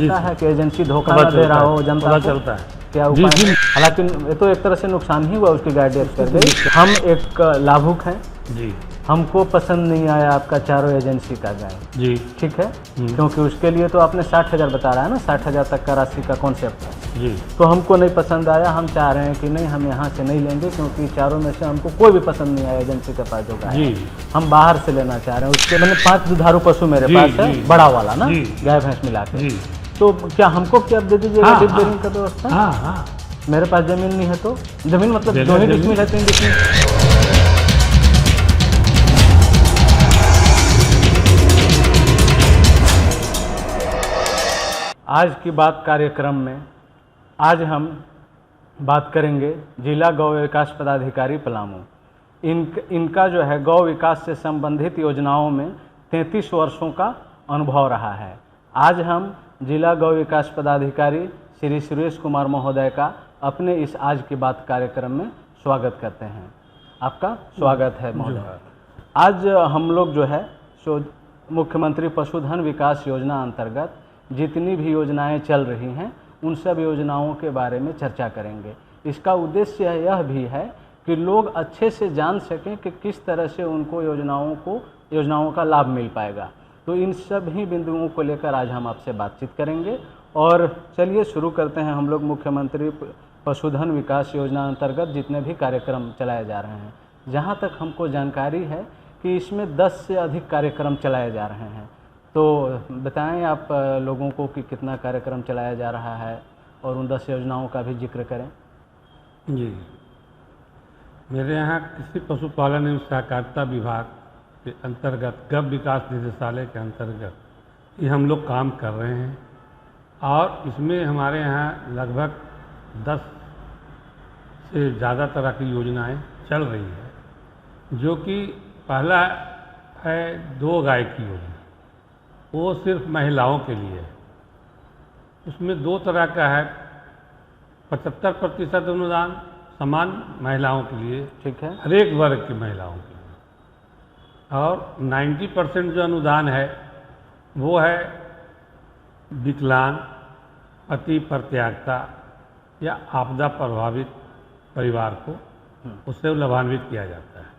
पता है कि एजेंसी धोखा न दे रहा हो जनता को? चलता है क्या उपाय? हालांकि ये तो एक तरह से नुकसान ही हुआ, उसकी गाइडेंस कर गई। हम एक लाभुक हैं जी, हमको पसंद नहीं आया आपका चारों एजेंसी का गाय, जी, ठीक है, क्योंकि उसके लिए तो आपने 60,000 बता रहा है ना, 60,000 तक का राशि का कॉन्सेप्ट है जी, तो हमको नहीं पसंद आया। हम चाह रहे हैं कि नहीं, हम यहाँ से नहीं लेंगे क्योंकि चारों में से हमको कोई भी पसंद नहीं आया एजेंसी के पास जो गाय है। हम बाहर से लेना चाह रहे हैं। उसके मैंने 5 दुधारू पशु मेरे पास है, बड़ा वाला ना, गाय भैंस मिला के। तो क्या हमको क्या दे दीजिएगा डिप बेरिंग का व्यवस्था? हाँ हाँ, मेरे पास जमीन नहीं है तो जमीन मतलब 2 ही डिसमिल है, 3 डिसमिल। आज की बात कार्यक्रम में आज हम बात करेंगे जिला गौ विकास पदाधिकारी पलामू। इनका जो है गौ विकास से संबंधित योजनाओं में 33 वर्षों का अनुभव रहा है। आज हम जिला गौ विकास पदाधिकारी श्री सुरेश कुमार महोदय का अपने इस आज की बात कार्यक्रम में स्वागत करते हैं। आपका स्वागत है महोदय। आज हम लोग जो है सो मुख्यमंत्री पशुधन विकास योजना अंतर्गत जितनी भी योजनाएं चल रही हैं उन सब योजनाओं के बारे में चर्चा करेंगे। इसका उद्देश्य यह भी है कि लोग अच्छे से जान सकें कि किस तरह से उनको योजनाओं का लाभ मिल पाएगा। तो इन सभी बिंदुओं को लेकर आज हम आपसे बातचीत करेंगे। और चलिए शुरू करते हैं। हम लोग मुख्यमंत्री पशुधन विकास योजना अंतर्गत जितने भी कार्यक्रम चलाए जा रहे हैं, जहाँ तक हमको जानकारी है कि इसमें 10 से अधिक कार्यक्रम चलाए जा रहे हैं। तो बताएं आप लोगों को कि कितना कार्यक्रम चलाया जा रहा है और उन 10 योजनाओं का भी जिक्र करें। जी, मेरे यहाँ कृषि पशुपालन एवं सहकारिता विभाग के अंतर्गत गौ विकास निदेशालय के अंतर्गत ये हम लोग काम कर रहे हैं और इसमें हमारे यहाँ लगभग 10 से ज़्यादा तरह की योजनाएं चल रही है। जो कि पहला है 2 गाय की योजना, वो सिर्फ महिलाओं के लिए है। उसमें 2 तरह का है, 75% अनुदान समान महिलाओं के लिए, ठीक है, हर एक वर्ग की महिलाओं के लिए, और 90% जो अनुदान है वो है विकलांग, पति परित्यागता या आपदा प्रभावित परिवार को उससे लाभान्वित किया जाता है।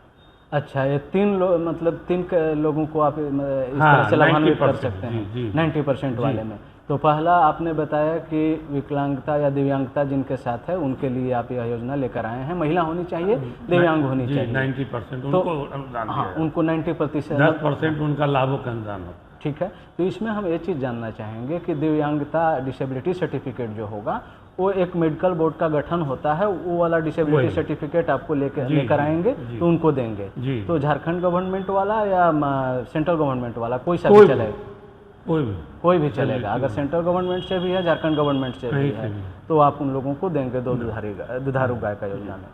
अच्छा, ये 3 मतलब 3 लोगों को आप इस तरह से लाभान्वित कर सकते हैं 90% वाले में। तो पहला आपने बताया कि विकलांगता या दिव्यांगता जिनके साथ है उनके लिए आप यह योजना लेकर आए हैं। महिला होनी चाहिए, दिव्यांग होनी चाहिए। 90% तो उनको अनुदान, हाँ, उनको 90%, 10% उनका लाभों का अनुदान होता है। ठीक है। तो इसमें हम ये चीज़ जानना चाहेंगे कि दिव्यांगता डिसेबिलिटी सर्टिफिकेट जो होगा वो एक मेडिकल बोर्ड का गठन होता है, वो वाला डिसेबिलिटी सर्टिफिकेट आपको लेकर आएंगे तो उनको देंगे। तो झारखंड गवर्नमेंट वाला या सेंट्रल गवर्नमेंट वाला, कोई सा भी चलेगा? कोई भी चलेगा। अगर सेंट्रल गवर्नमेंट से भी है, झारखंड गवर्नमेंट से भी है, तो आप उन लोगों को देंगे 2 दुधारू गाय का योजना में।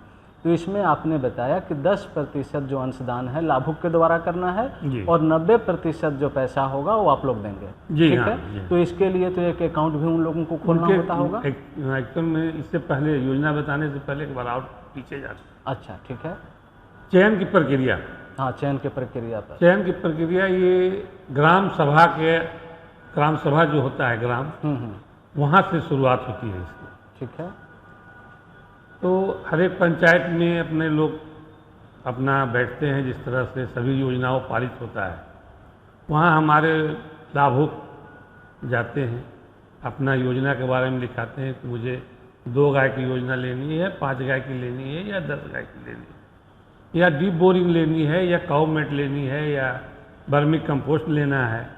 तो इसमें आपने बताया कि 10% जो अंशदान है लाभुक के द्वारा करना है और 90% जो पैसा होगा वो आप लोग देंगे, ठीक है। तो इसके लिए तो एक अकाउंट भी उन लोगों को खोलना होता होगा। एक्चुअल में इससे पहले, योजना बताने से पहले एक बार और पीछे जाते। अच्छा, ठीक है। चयन की प्रक्रिया, हाँ, चयन की प्रक्रिया पर। चयन की प्रक्रिया ये ग्राम सभा जो होता है ग्राम, वहाँ से शुरुआत होती है इसकी, ठीक है। तो हर एक पंचायत में अपने लोग अपना बैठते हैं, जिस तरह से सभी योजनाओं पारित होता है वहाँ हमारे लाभुक जाते हैं, अपना योजना के बारे में लिखाते हैं कि मुझे 2 गाय की योजना लेनी है, 5 गाय की लेनी है या 10 गाय की लेनी है, या डीप बोरिंग लेनी है, या काउ मेट लेनी है, या वर्मी कंपोस्ट लेना है,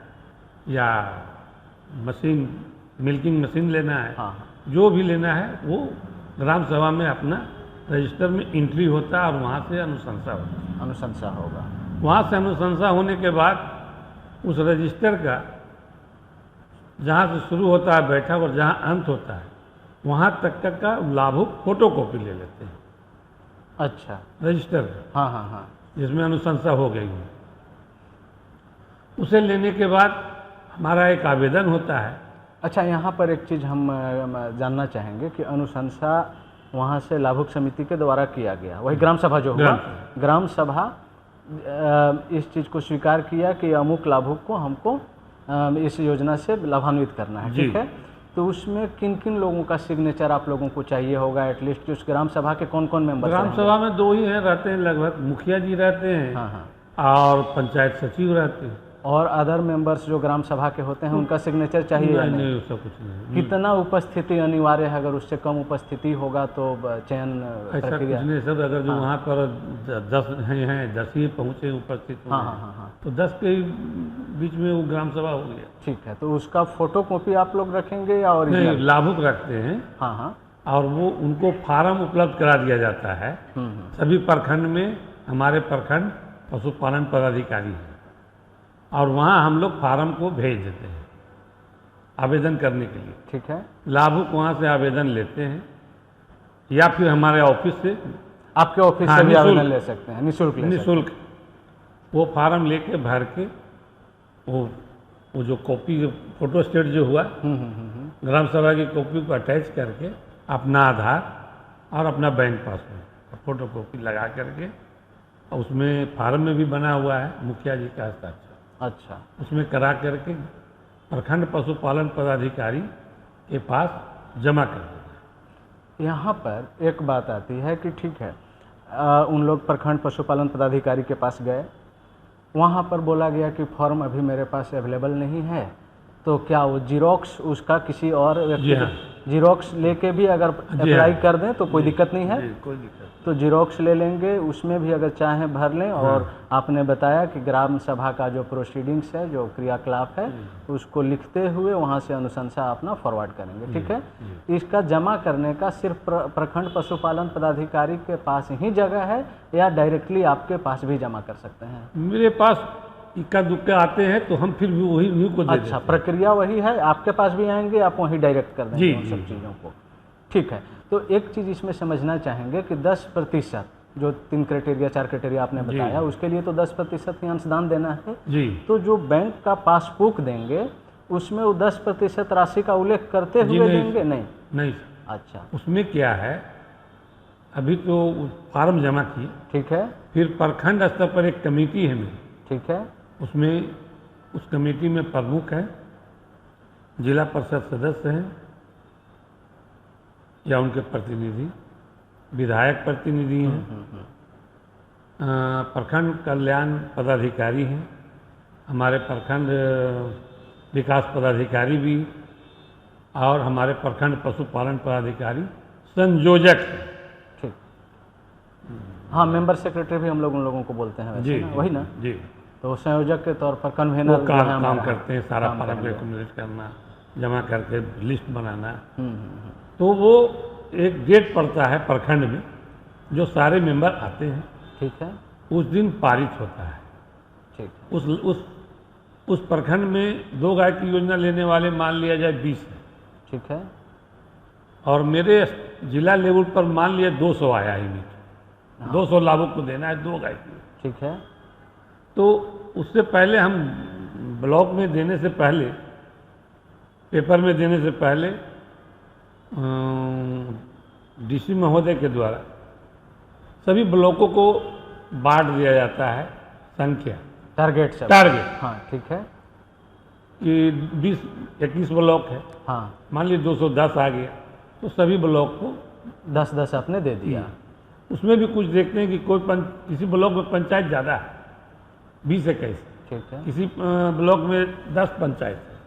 या मिल्किंग मशीन लेना है। हाँ। जो भी लेना है वो ग्राम सभा में अपना रजिस्टर में एंट्री होता है और वहाँ से अनुशंसा होगा। वहाँ से अनुशंसा होने के बाद उस रजिस्टर का जहाँ से शुरू होता है बैठक और जहाँ अंत होता है वहाँ तक का लाभुक फोटो कॉपी ले लेते हैं। अच्छा, रजिस्टर, हाँ, जिसमें अनुशंसा हो गई है, उसे लेने के बाद हमारा एक आवेदन होता है। अच्छा, यहाँ पर एक चीज़ हम जानना चाहेंगे कि अनुशंसा वहाँ से लाभुक समिति के द्वारा किया गया, वही ग्राम सभा जो हुआ, ग्राम सभा इस चीज़ को स्वीकार किया कि अमुक लाभुक को हमको इस योजना से लाभान्वित करना है, ठीक है। तो उसमें किन किन लोगों का सिग्नेचर आप लोगों को चाहिए होगा एटलीस्ट? उस ग्राम सभा के कौन कौन मेंबर? ग्राम सभा में 2 ही हैं, रहते हैं लगभग, मुखिया जी रहते हैं, हाँ हाँ, और पंचायत सचिव रहते हैं। और अदर मेंबर्स जो ग्राम सभा के होते हैं उनका सिग्नेचर चाहिए या नहीं? उसका कुछ नहीं। कितना उपस्थिति अनिवार्य है? अगर उससे कम उपस्थिति होगा तो चयन ऐसा प्रक्रिया? कुछ नहीं सर, अगर जो वहाँ पर 10 हैं 10 ही पहुँचे उपस्थित हुए हाँ हैं, हाँ हाँ हाँ, तो 10 के बीच में वो ग्राम सभा हो गया। ठीक है। तो उसका फोटो कॉपी आप लोग रखेंगे या नहीं, ओरिजिनल? लाभुक रखते हैं, हाँ हाँ, और वो उनको फार्म उपलब्ध करा दिया जाता है। सभी प्रखंड में हमारे प्रखंड पशुपालन पदाधिकारी हैं, और वहाँ हम लोग फार्म को भेज देते हैं आवेदन करने के लिए। ठीक है। लाभुक वहाँ से आवेदन लेते हैं, या फिर हमारे ऑफिस से, आपके ऑफिस से भी आवेदन ले सकते हैं, निःशुल्क ले सकते निःशुल्क वो फार्म लेके भर के, वो जो कॉपी फोटो स्टेट जो हुआ हैं। ग्राम सभा की कॉपी को अटैच करके अपना आधार और अपना बैंक पासबुक फोटो कॉपी लगा करके, और उसमें फार्म में भी बना हुआ है मुखिया जी का हस्ताक्षर, अच्छा, उसमें करा करके प्रखंड पशुपालन पदाधिकारी के पास जमा कर देना। यहाँ पर एक बात आती है कि ठीक है, उन लोग प्रखंड पशुपालन पदाधिकारी के पास गए, वहाँ पर बोला गया कि फॉर्म अभी मेरे पास अवेलेबल नहीं है, तो क्या वो जीरोक्स उसका किसी और व्यक्ति जीरोक्स लेके भी अगर अप्लाई कर दें तो कोई दिक्कत नहीं है? कोई दिक्कत। तो जीरोक्स ले लेंगे, उसमें भी अगर चाहें भर लें। और आपने बताया कि ग्राम सभा का जो प्रोसीडिंग्स है, जो क्रियाकलाप है, उसको लिखते हुए वहाँ से अनुशंसा अपना फॉरवर्ड करेंगे, ठीक है। इसका जमा करने का सिर्फ प्रखंड पशुपालन पदाधिकारी के पास ही जगह है या डायरेक्टली आपके पास भी जमा कर सकते हैं? मेरे पास इक्का दुक्का आते हैं तो हम फिर भी वही न्यू को दे अच्छा, प्रक्रिया वही है, आपके पास भी आएंगे, आप वहीं डायरेक्ट कर देंगे उन सब चीज़ों को, ठीक है। तो एक चीज़ इसमें समझना चाहेंगे कि 10% जो 3 क्राइटेरिया 4 क्राइटेरिया आपने बताया, उसके लिए तो 10% ही अंशदान देना है जी। तो जो बैंक का पासबुक देंगे उसमें वो 10% राशि का उल्लेख करते हुए देंगे? नहीं। अच्छा, उसमें क्या है, अभी तो फार्म जमा किए, ठीक है, फिर प्रखंड स्तर पर एक कमेटी है मेरी, ठीक है, उसमें उस कमेटी में प्रमुख है, जिला परिषद सदस्य हैं या उनके प्रतिनिधि, विधायक प्रतिनिधि हैं, प्रखंड कल्याण पदाधिकारी हैं, हमारे प्रखंड विकास पदाधिकारी भी, और हमारे प्रखंड पशुपालन पदाधिकारी संयोजक हैं। ठीक, हाँ, मेंबर सेक्रेटरी भी हम लोग उन लोगों को बोलते हैं वैसे, वही ना जी। तो संयोजक के तौर पर कन्वेनर काम करते हैं, सारा फार्म को एक्युमुलेट करना, जमा करके लिस्ट बनाना। तो वो एक डेट पड़ता है प्रखंड में, जो सारे मेंबर आते हैं, ठीक है, उस दिन पारित होता है। ठीक, उस प्रखंड में 2 गाय की योजना लेने वाले मान लिया जाए 20 है, ठीक है, और मेरे जिला लेवल पर मान लिया 200 आया ही नहीं, 200 लाभुक को देना है 2 गाय की, ठीक है। तो उससे पहले हम ब्लॉक में देने से पहले, पेपर में देने से पहले डीसी महोदय के द्वारा सभी ब्लॉकों को बांट दिया जाता है संख्या, टारगेट, हाँ, ठीक है, कि 20-21 ब्लॉक है, हाँ, मान लीजिए 210 आ गया, तो सभी ब्लॉक को 10-10 आपने दे दिया। उसमें भी कुछ देखते हैं कि किसी ब्लॉक में पंचायत ज़्यादा है, 20-21, ठीक है, किसी ब्लॉक में 10 पंचायत है,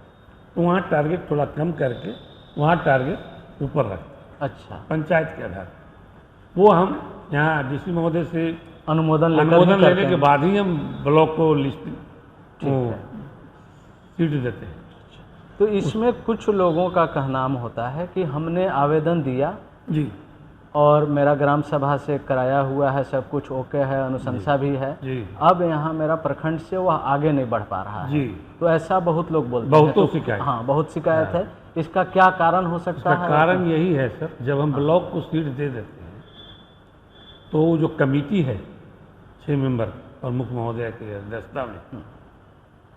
तो वहाँ टारगेट थोड़ा कम करके वहाँ टारगेट ऊपर रखते हैं। अच्छा, पंचायत के आधार पर वो हम यहाँ डीसी महोदय से अनुमोदन लेने के बाद ही हम ब्लॉक को लिस्ट सीट देते हैं। तो इसमें कुछ लोगों का कहना होता है कि हमने आवेदन दिया जी, और मेरा ग्राम सभा से कराया हुआ है, सब कुछ ओके है, अनुशंसा भी है, अब यहाँ मेरा प्रखंड से वह आगे नहीं बढ़ पा रहा है, तो ऐसा बहुत लोग बोलते हैं। तो शिकायत, हाँ, बहुत शिकायत है। इसका क्या कारण हो सकता है? कारण यही है सर, जब हम ब्लॉक को सीट दे देते हैं तो जो कमेटी है 6 मेंबर प्रमुख महोदय के अध्यक्षता में,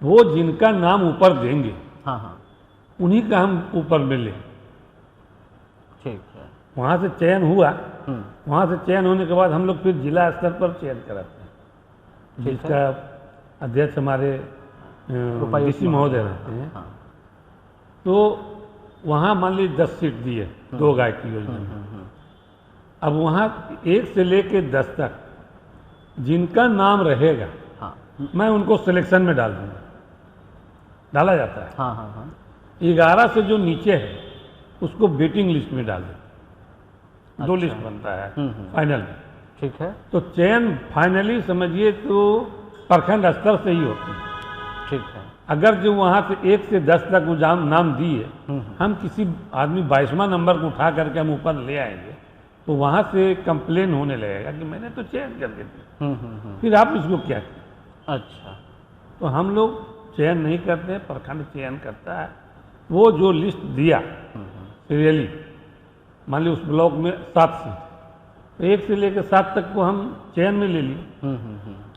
वो जिनका नाम ऊपर देंगे, हाँ, उन्हीं का हम ऊपर मिले, ठीक है, वहाँ से चयन हुआ, वहाँ से चयन होने के बाद हम लोग फिर जिला स्तर पर चयन कराते हैं, जिसका अध्यक्ष हमारे डीसी महोदय रहते हैं। हाँ। तो वहाँ मान लीजिए 10 सीट दी है 2 गाय की योजना में। अब वहाँ 1 से लेके 10 तक जिनका नाम रहेगा, हाँ मैं उनको सिलेक्शन में डाल दूंगा, डाला जाता है। हाँ हाँ हाँ 11 से जो नीचे है उसको वेटिंग लिस्ट में डाल दें। 2 अच्छा। लिस्ट बनता है फाइनल में। ठीक है। तो चयन फाइनली समझिए तो प्रखंड स्तर से ही होती है। ठीक है। अगर जो वहाँ से 1 से 10 तक वो नाम दिए, हम किसी आदमी 22वां नंबर को उठा करके हम ऊपर ले आएंगे तो वहाँ से कंप्लेन होने लगेगा कि मैंने तो चयन कर दिया, फिर आप इसको क्या किया। अच्छा। तो हम लोग चयन नहीं करते, प्रखंड चयन करता है। वो जो लिस्ट दिया सीरियली, मान ली उस ब्लॉक में 7 सीट, तो 1 से लेकर 7 तक को हम चयन में ले लिए,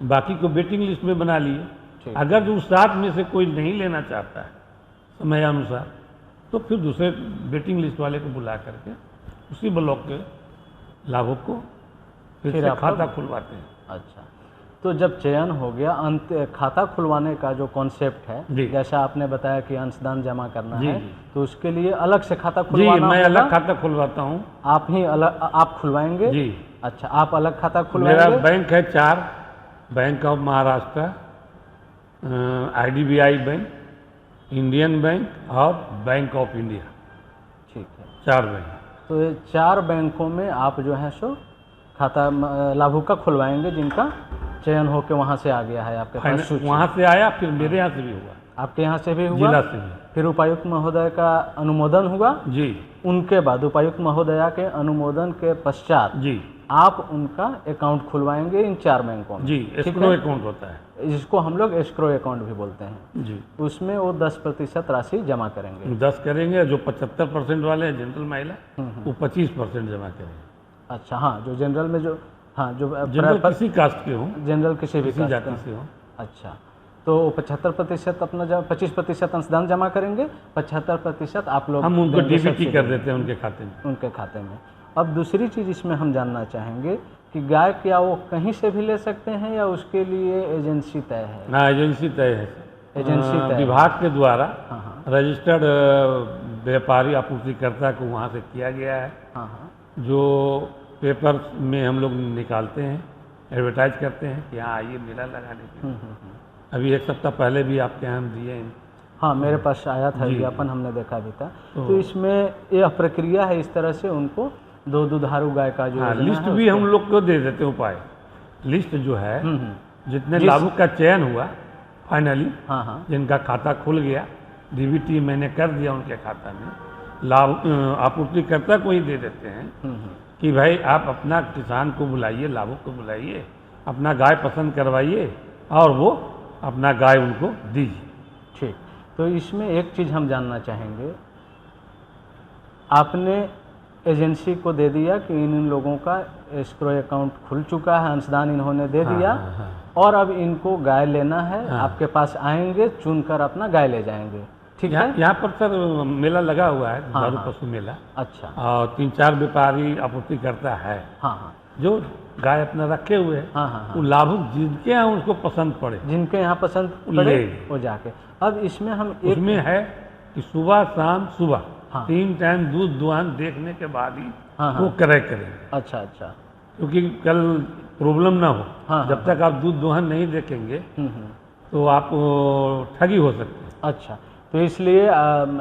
बाकी को वेटिंग लिस्ट में बना लिए। अगर जो 7 में से कोई नहीं लेना चाहता है समयानुसार, तो फिर दूसरे वेटिंग लिस्ट वाले को बुला करके उसी ब्लॉक के लाभुक को फिर से खाता खुलवाते हैं। अच्छा। तो जब चयन हो गया, अंत खाता खुलवाने का जो कॉन्सेप्ट है, जैसा आपने बताया कि अंशदान जमा करना है, तो उसके लिए अलग से खाता खुलवाना मैं अलग खाता खुलवाता हूँ। आप ही अलग आप खुलवाएंगे? जी। अच्छा, आप अलग खाता खुलवाएंगे? मेरा बैंक है 4, bank of Maharashtra, IDBI bank, Indian bank और बैंक ऑफ इंडिया। ठीक है, 4 बैंक। तो ये 4 बैंकों में आप जो है सो खाता लाभुक का खुलवाएंगे, जिनका चयन होकर वहाँ से आ गया है आपके पास सूची। वहाँ से आया, फिर मेरे यहाँ से भी हुआ, आपके यहाँ से भी हुआ, जिला से भी। फिर उपायुक्त महोदय का अनुमोदन हुआ जी। उनके बाद उपायुक्त महोदया के अनुमोदन के पश्चात जी आप उनका अकाउंट खुलवाएंगे इन 4 बैंकों में। जी, एस्क्रो अकाउंट होता है जिसको हम लोग एस्क्रो अकाउंट भी बोलते हैं। जी। उसमें वो 10% राशि जमा करेंगे। 10 करेंगे, जो 75% वाले हैं जनरल महिला, वो 25% जमा करेंगे। अच्छा, हाँ, जो जनरल में जो, हाँ, जो जनरल किसी कास्ट के हों, जनरल किसी भी कास्ट जाति से हो। अच्छा, तो 75% अपना 25% अंशदान जमा करेंगे, 75% आप लोग हम उनको डीबीटी कर देते हैं उनके खाते में। उनके खाते में। अब दूसरी चीज़ इसमें हम जानना चाहेंगे कि गाय क्या वो कहीं से भी ले सकते हैं या उसके लिए एजेंसी तय है? हाँ, एजेंसी तय है। एजेंसी तय विभाग के द्वारा हाँ। रजिस्टर्ड व्यापारी आपूर्तिकर्ता को वहाँ से किया गया है। हाँ। जो पेपर में हम लोग निकालते हैं, एडवर्टाइज करते हैं कि हाँ आइए मेला लगाने के लिए। अभी 1 सप्ताह पहले भी आपके यहाँ हम दिए हैं। हाँ, मेरे पास आया था विज्ञापन, हमने देखा भी था। तो इसमें यह प्रक्रिया है, इस तरह से उनको 2 दुधारू गाय का जो लिस्ट भी हम लोग को दे देते हैं। उपाय लिस्ट जो है, जितने लाभुक का चयन हुआ फाइनली, हाँ, जिनका खाता खुल गया, डीबीटी मैंने कर दिया उनके खाता में, लाभ आपूर्तिकर्ता को ही दे देते हैं कि भाई आप अपना किसान को बुलाइए, लाभुक को बुलाइए, अपना गाय पसंद करवाइए और वो अपना गाय उनको दीजिए। ठीक। तो इसमें एक चीज़ हम जानना चाहेंगे, आपने एजेंसी को दे दिया कि इन लोगों का एस्क्रो अकाउंट खुल चुका है, अंशदान इन्होंने दे दिया, और अब इनको गाय लेना है, आपके पास आएंगे, चुनकर अपना गाय ले जाएंगे। ठीक है। यहाँ पर सर मेला लगा हुआ है, दुधारू पशु मेला। अच्छा। और 3-4 व्यापारी आपूर्ति करता है। हाँ, जो गाय अपना रखे हुए हैं, हाँ, वो लाभुक जिनके यहाँ उसको पसंद पड़े, जिनके यहाँ पसंद पड़े वो जाके। अब इसमें हम उसमें है कि सुबह शाम सुबह 3 टाइम दूध दुहान देखने के बाद ही वो क्रय करेंगे। अच्छा। क्योंकि कल प्रॉब्लम ना हो, जब तक आप दूध दुहान नहीं देखेंगे तो आप ठगी हो सकते हैं। अच्छा, तो इसलिए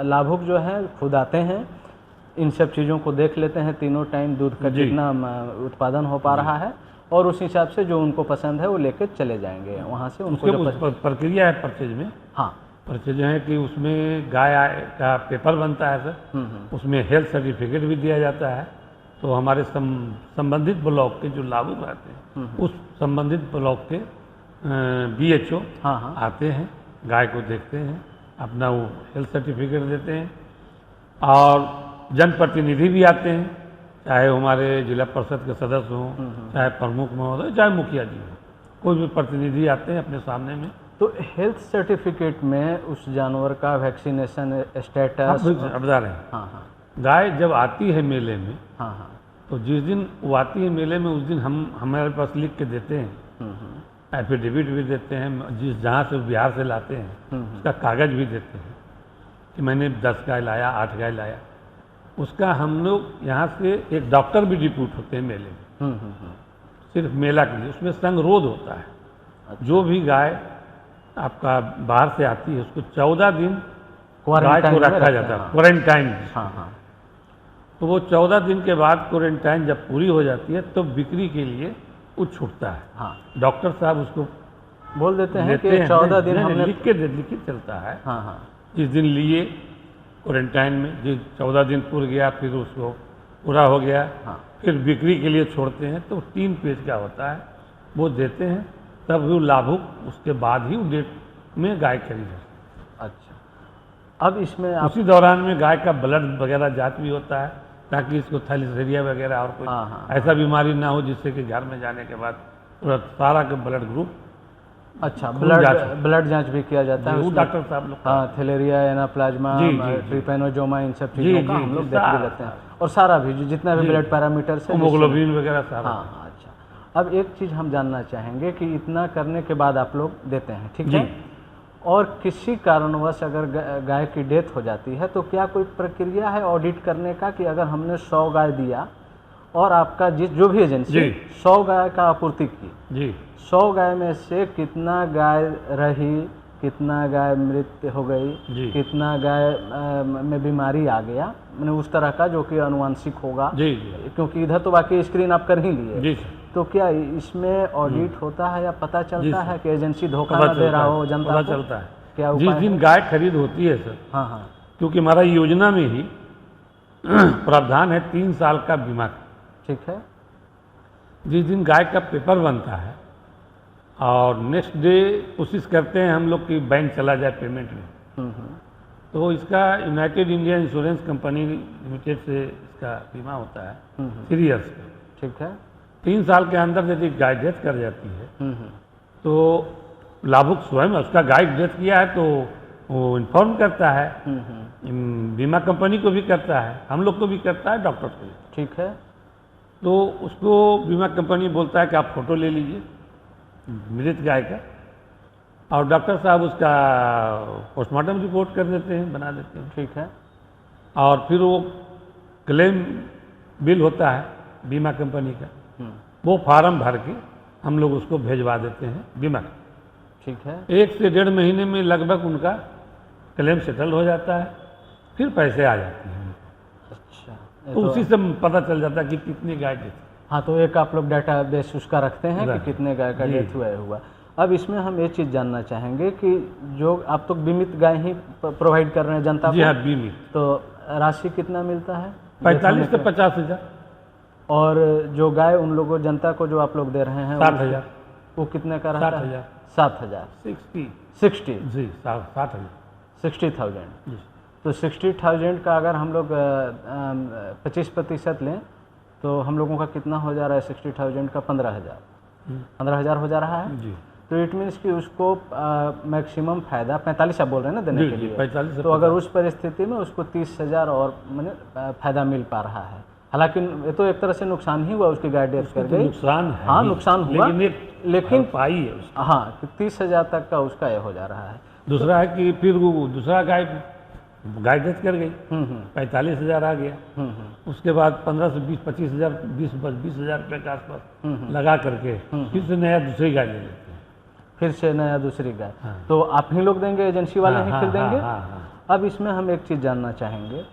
लाभुक जो है खुद आते हैं, इन सब चीज़ों को देख लेते हैं, तीनों टाइम दूध का कितना उत्पादन हो पा रहा है, और उस हिसाब से जो उनको पसंद है वो लेकर चले जाएंगे वहाँ से। उनको प्रक्रिया है परचेज में। हाँ, परचेज है कि उसमें गाय का पेपर बनता है सर, उसमें हेल्थ सर्टिफिकेट भी दिया जाता है। तो हमारे संबंधित ब्लॉक के जो लाभुक रहते हैं, उस संबंधित ब्लॉक के BHO आते हैं, गाय को देखते हैं, अपना वो हेल्थ सर्टिफिकेट देते हैं, और जनप्रतिनिधि भी आते हैं, चाहे हमारे जिला परिषद के सदस्य हों, चाहे प्रमुख महोदय, चाहे मुखिया जी हों, कोई भी प्रतिनिधि आते हैं अपने सामने में। तो हेल्थ सर्टिफिकेट में उस जानवर का वैक्सीनेशन स्टेटस बता रहे हैं। गाय जब आती है मेले में, तो जिस दिन वो आती है मेले में, उस दिन हम हमारे पास लिख के देते हैं एफिडेविट भी देते हैं, जहाँ से बिहार से लाते हैं उसका कागज़ भी देते हैं कि मैंने 10 गाय लाया, 8 गाय लाया। उसका हम लोग यहाँ से एक डॉक्टर भी डिप्यूट होते हैं मेले में, सिर्फ मेला के लिए। उसमें संगरोध होता है। अच्छा। जो भी गाय आपका बाहर से आती है उसको 14 दिन गाय क्वारंटाइन को में रखा रखते जाता हैं। है, क्वारंटाइन। हाँ हाँ। तो वो 14 दिन के बाद क्वारंटाइन जब पूरी हो जाती है तो बिक्री के लिए वो छूटता है। हाँ, डॉक्टर साहब उसको बोल देते हैं लेते कि हैं। 14 दिन नहीं, हमने लिख के चलता है। हाँ हाँ। जिस दिन लिए क्वारंटाइन में, जिस 14 दिन पूर गया, फिर उसको पूरा हो गया, हाँ। फिर बिक्री के लिए छोड़ते हैं। तो 3 पेज का होता है, वो देते हैं, तब वो लाभुक उसके बाद ही डेट में गाय खरीदे। अच्छा, अब इसमें आप उसी दौरान में गाय का ब्लड वगैरह जांच भी होता है ताकि इसको थैलेसेमिया वगैरह और कोई हाँ, हाँ, ऐसा बीमारी ना हो जिससे कि घर में जाने के बाद पूरा सारा का ब्लड ग्रुप। अच्छा, खून जांच। ब्लड जांच भी किया जाता है वो उसमें? डॉक्टर साहब लोग हाँ, थैलेरिया, एनाप्लाज्मा, जी, जी, जी। ट्रिपेनोजोमा, इन सब जी, चीज़ों का जी, हम लोग जी, देख भी सारा, लेते हैं। और सारा भी जितना भी जी। ब्लड पैरामीटर से हीमोग्लोबिन वगैरह सारा। हाँ हाँ। अच्छा, अब एक चीज़ हम जानना चाहेंगे कि इतना करने के बाद आप लोग देते हैं, ठीक जी। है? और किसी कारणवश अगर गाय की डेथ हो जाती है तो क्या कोई प्रक्रिया है ऑडिट करने का कि अगर हमने 100 गाय दिया और आपका जो भी एजेंसी जी। 100 गाय का आपूर्ति की, जी 100 गाय में से कितना गाय रही, कितना गाय मृत हो जी। गई, कितना गाय में बीमारी आ गया, मैंने उस तरह का जो कि अनुवांशिक होगा, जी जी क्योंकि इधर तो बाकी स्क्रीन आप कर ही लिए, जी तो क्या इसमें ऑडिट होता है या पता चलता सर। है कि एजेंसी धोखा पता ना दे चलता रहा है, हो जनता पता को? चलता है क्या जिस उपाय दिन है? गाय खरीद होती है सर, हाँ हाँ। क्योंकि हमारा योजना में ही प्रावधान है 3 साल का बीमा का। ठीक है। जिस दिन गाय का पेपर बनता है और नेक्स्ट डे कोशिश करते हैं हम लोग कि बैंक चला जाए पेमेंट में, हम्म। तो इसका United India insurance company limited से इसका बीमा होता है 3 ईयर्स का। ठीक है। 3 साल के अंदर यदि गाय डेथ कर जाती है हम्म। तो लाभुक स्वयं उसका गाय डेथ किया है तो वो इन्फॉर्म करता है, बीमा कंपनी को भी करता है, हम लोग को भी करता है, डॉक्टर को भी। ठीक है। तो उसको बीमा कंपनी बोलता है कि आप फोटो ले लीजिए मृत गाय का, और डॉक्टर साहब उसका पोस्टमार्टम रिपोर्ट कर देते हैं, बना देते हैं। ठीक है। और फिर वो क्लेम बिल होता है बीमा कंपनी का, वो फार्म भर के हम लोग उसको भेजवा देते हैं बीमा। ठीक है। 1 से 1.5 महीने में लगभग उनका क्लेम सेटल हो जाता है, फिर पैसे आ जाते हैं। अच्छा, तो उसी से पता चल जाता है कि कितनी गाय थी। हाँ, तो एक आप लोग डाटा बेस उसका रखते हैं कि कितने गाय का जी। डेथ हुआ। अब इसमें हम ये चीज़ जानना चाहेंगे कि जो आप तो बीमित गाय ही प्रोवाइड कर रहे हैं जनता जी को, हाँ, बीमित। तो राशि कितना मिलता है? 45 से 50 हज़ार। और जो गाय उन लोगों जनता को जो आप लोग दे रहे हैं 60,000। वो कितने का रहता है? 60,000। 7,000। 60 जी 60,000। 60,000। जी तो 60,000 का अगर हम लोग 25% लें तो हम लोगों का कितना हो जा रहा है? 60,000 का 15,000। 15,000 हो जा रहा है। जी तो इट मीन्स कि उसको मैक्सिमम फायदा 45 आप बोल रहे हैं ना देने जी के जी लिए? 45 से तो अगर उस परिस्थिति में उसको 30,000 और मैंने फायदा मिल पा रहा है। हालांकि ये तो एक तरह से नुकसान ही हुआ, उसकी गाय डेथ कर तो गई। नुकसान है हाँ, ही, नुकसान हुआ, लेकिन पाई है उसकी। हाँ, 30,000 तक का उसका ये हो जा रहा है। दूसरा है कि फिर वो दूसरा गाय डेथ कर गई, 45,000 आ गया। उसके बाद 15 से 20-25,000 20,000 रुपये के आसपास लगा करके फिर से नया दूसरी गाय ले लेते हैं। फिर से नया दूसरी गाय। हाँ। तो आप ही लोग देंगे, एजेंसी वाले ही फिर देंगे? हाँ। अब इसमें हम एक चीज़ जानना चाहेंगे।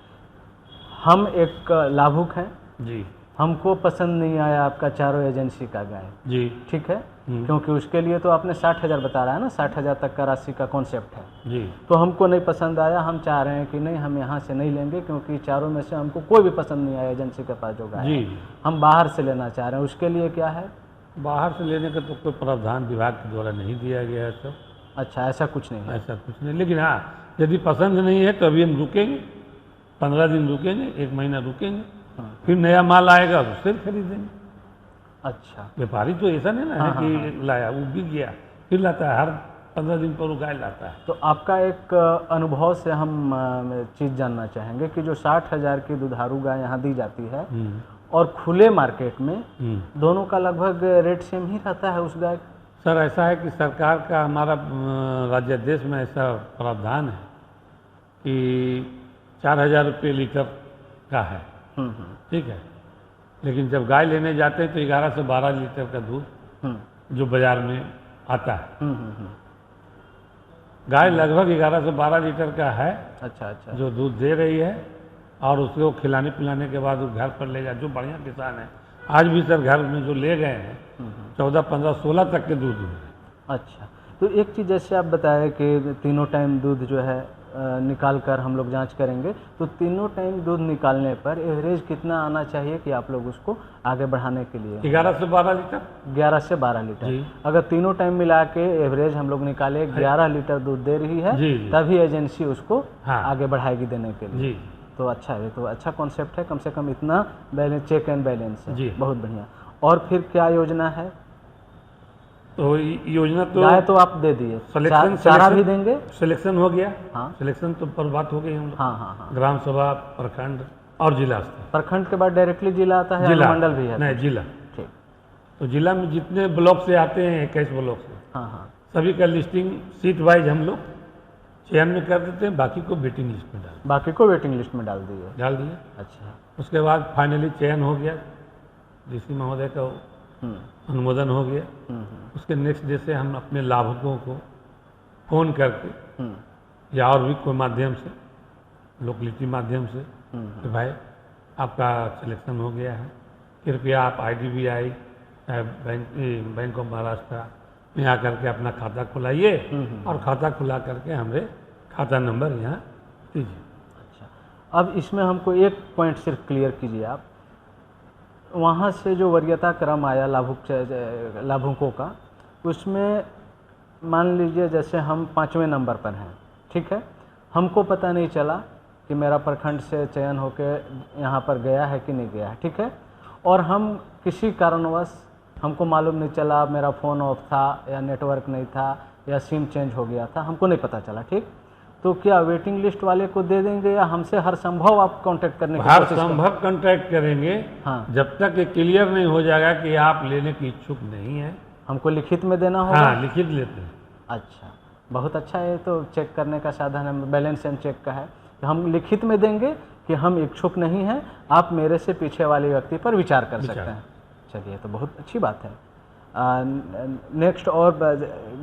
हम एक लाभुक हैं, जी हमको पसंद नहीं आया आपका चारों एजेंसी का गाय, जी ठीक है, क्योंकि उसके लिए तो आपने 60,000 बता रहा है ना, 60,000 तक का राशि का कॉन्सेप्ट है। जी तो हमको नहीं पसंद आया, हम चाह रहे हैं कि नहीं, हम यहाँ से नहीं लेंगे, क्योंकि चारों में से हमको कोई भी पसंद नहीं आया एजेंसी के पास जो गाय है। जी हम बाहर से लेना चाह रहे हैं, उसके लिए क्या है? बाहर से लेने का तो कोई प्रावधान विभाग के द्वारा नहीं दिया गया है सर। अच्छा, ऐसा कुछ नहीं है। ऐसा कुछ नहीं, लेकिन हाँ यदि पसंद नहीं है तो अभी हम रुकेंगे, 15 दिन रुकेंगे, 1 महीना रुकेंगे, फिर नया माल आएगा तो फिर खरीदेंगे। अच्छा, व्यापारी तो ऐसा नहीं ना है कि लाया वो बिक गया फिर लाता है, हर 15 दिन पर वो गाय लाता है। तो आपका एक अनुभव से हम चीज़ जानना चाहेंगे कि जो 60,000 की दुधारू गाय यहाँ दी जाती है और खुले मार्केट में दोनों का लगभग रेट सेम ही रहता है उस गाय? सर ऐसा है कि सरकार का हमारा राज्य देश में ऐसा प्रावधान है कि 4,000 रुपये लीटर का है, ठीक है। लेकिन जब गाय लेने जाते हैं तो 11 से 12 लीटर का दूध जो बाजार में आता है, गाय लगभग 11 से 12 लीटर का है। अच्छा अच्छा। जो दूध दे रही है और उसको खिलाने पिलाने के बाद वो घर पर ले जा, जो बढ़िया किसान है आज भी सर घर में जो ले गए हैं 14, 15, 16 तक के दूध है। अच्छा, तो एक चीज़ जैसे आप बताए कि तीनों टाइम दूध जो है निकाल कर हम लोग जांच करेंगे, तो तीनों टाइम दूध निकालने पर एवरेज कितना आना चाहिए कि आप लोग उसको आगे बढ़ाने के लिए? 11 से 12 लीटर। 11 से 12 लीटर। अगर तीनों टाइम मिला के एवरेज हम लोग निकाले 11 लीटर दूध दे रही है, तभी एजेंसी उसको आगे बढ़ाएगी देने के लिए। तो अच्छा है, तो अच्छा कॉन्सेप्ट है, कम से कम इतना बैलेंस, चेक एंड बैलेंस है, बहुत बढ़िया। और फिर क्या योजना है? तो योजना तो गाय तो आप दे दिए, चारा भी देंगे? सिलेक्शन हो गया। हाँ, सिलेक्शन तो पर बात हो गई हम लोग। हाँ। ग्राम सभा, प्रखंड और जिला स्तर। प्रखंड के बाद डायरेक्टली जिला आता है, मंडल भी है? नहीं, जिला। ठीक। तो जिला में जितने ब्लॉक से आते हैं 21 ब्लॉक से, हाँ, सभी का लिस्टिंग सीट वाइज हम लोग चयन में कर देते हैं, बाकी को वेटिंग लिस्ट में डाल दिए। अच्छा। उसके बाद फाइनली चयन हो गया, डीसी महोदय का अनुमोदन हो गया। उसके नेक्स्ट डे से हम अपने लाभुकों को फ़ोन करके या और भी कोई माध्यम से, लोकलिटी माध्यम से, कि भाई आपका सिलेक्शन हो गया है, कृपया आप IDBI बैंक ऑफ महाराष्ट्र में आकर के अपना खाता खुलाइए और खाता खुला करके हमारे खाता नंबर यहाँ दीजिए। अच्छा, अब इसमें हमको एक पॉइंट सिर्फ क्लियर कीजिए आप, वहाँ से जो वरीयता क्रम आया लाभुकों का, उसमें मान लीजिए जैसे हम 5वें नंबर पर हैं, ठीक है, हमको पता नहीं चला कि मेरा प्रखंड से चयन होके यहाँ पर गया है कि नहीं गया है, ठीक है, और हम किसी कारणवश हमको मालूम नहीं चला, मेरा फ़ोन ऑफ था या नेटवर्क नहीं था या सिम चेंज हो गया था, हमको नहीं पता चला, ठीक, तो क्या वेटिंग लिस्ट वाले को दे देंगे या हमसे हर संभव आप कांटेक्ट करने की कोशिश करेंगे? हर संभव कांटेक्ट करेंगे। हाँ, जब तक ये क्लियर नहीं हो जाएगा कि आप लेने की इच्छुक नहीं है। हमको लिखित में देना होगा? हाँ, लिखित लेते हैं। अच्छा, बहुत अच्छा है, तो चेक करने का साधन है, बैलेंस एंड चेक का है, हम लिखित में देंगे कि हम इच्छुक नहीं हैं, आप मेरे से पीछे वाले व्यक्ति पर विचार कर सकते हैं। चलिए, तो बहुत अच्छी बात है। नेक्स्ट, और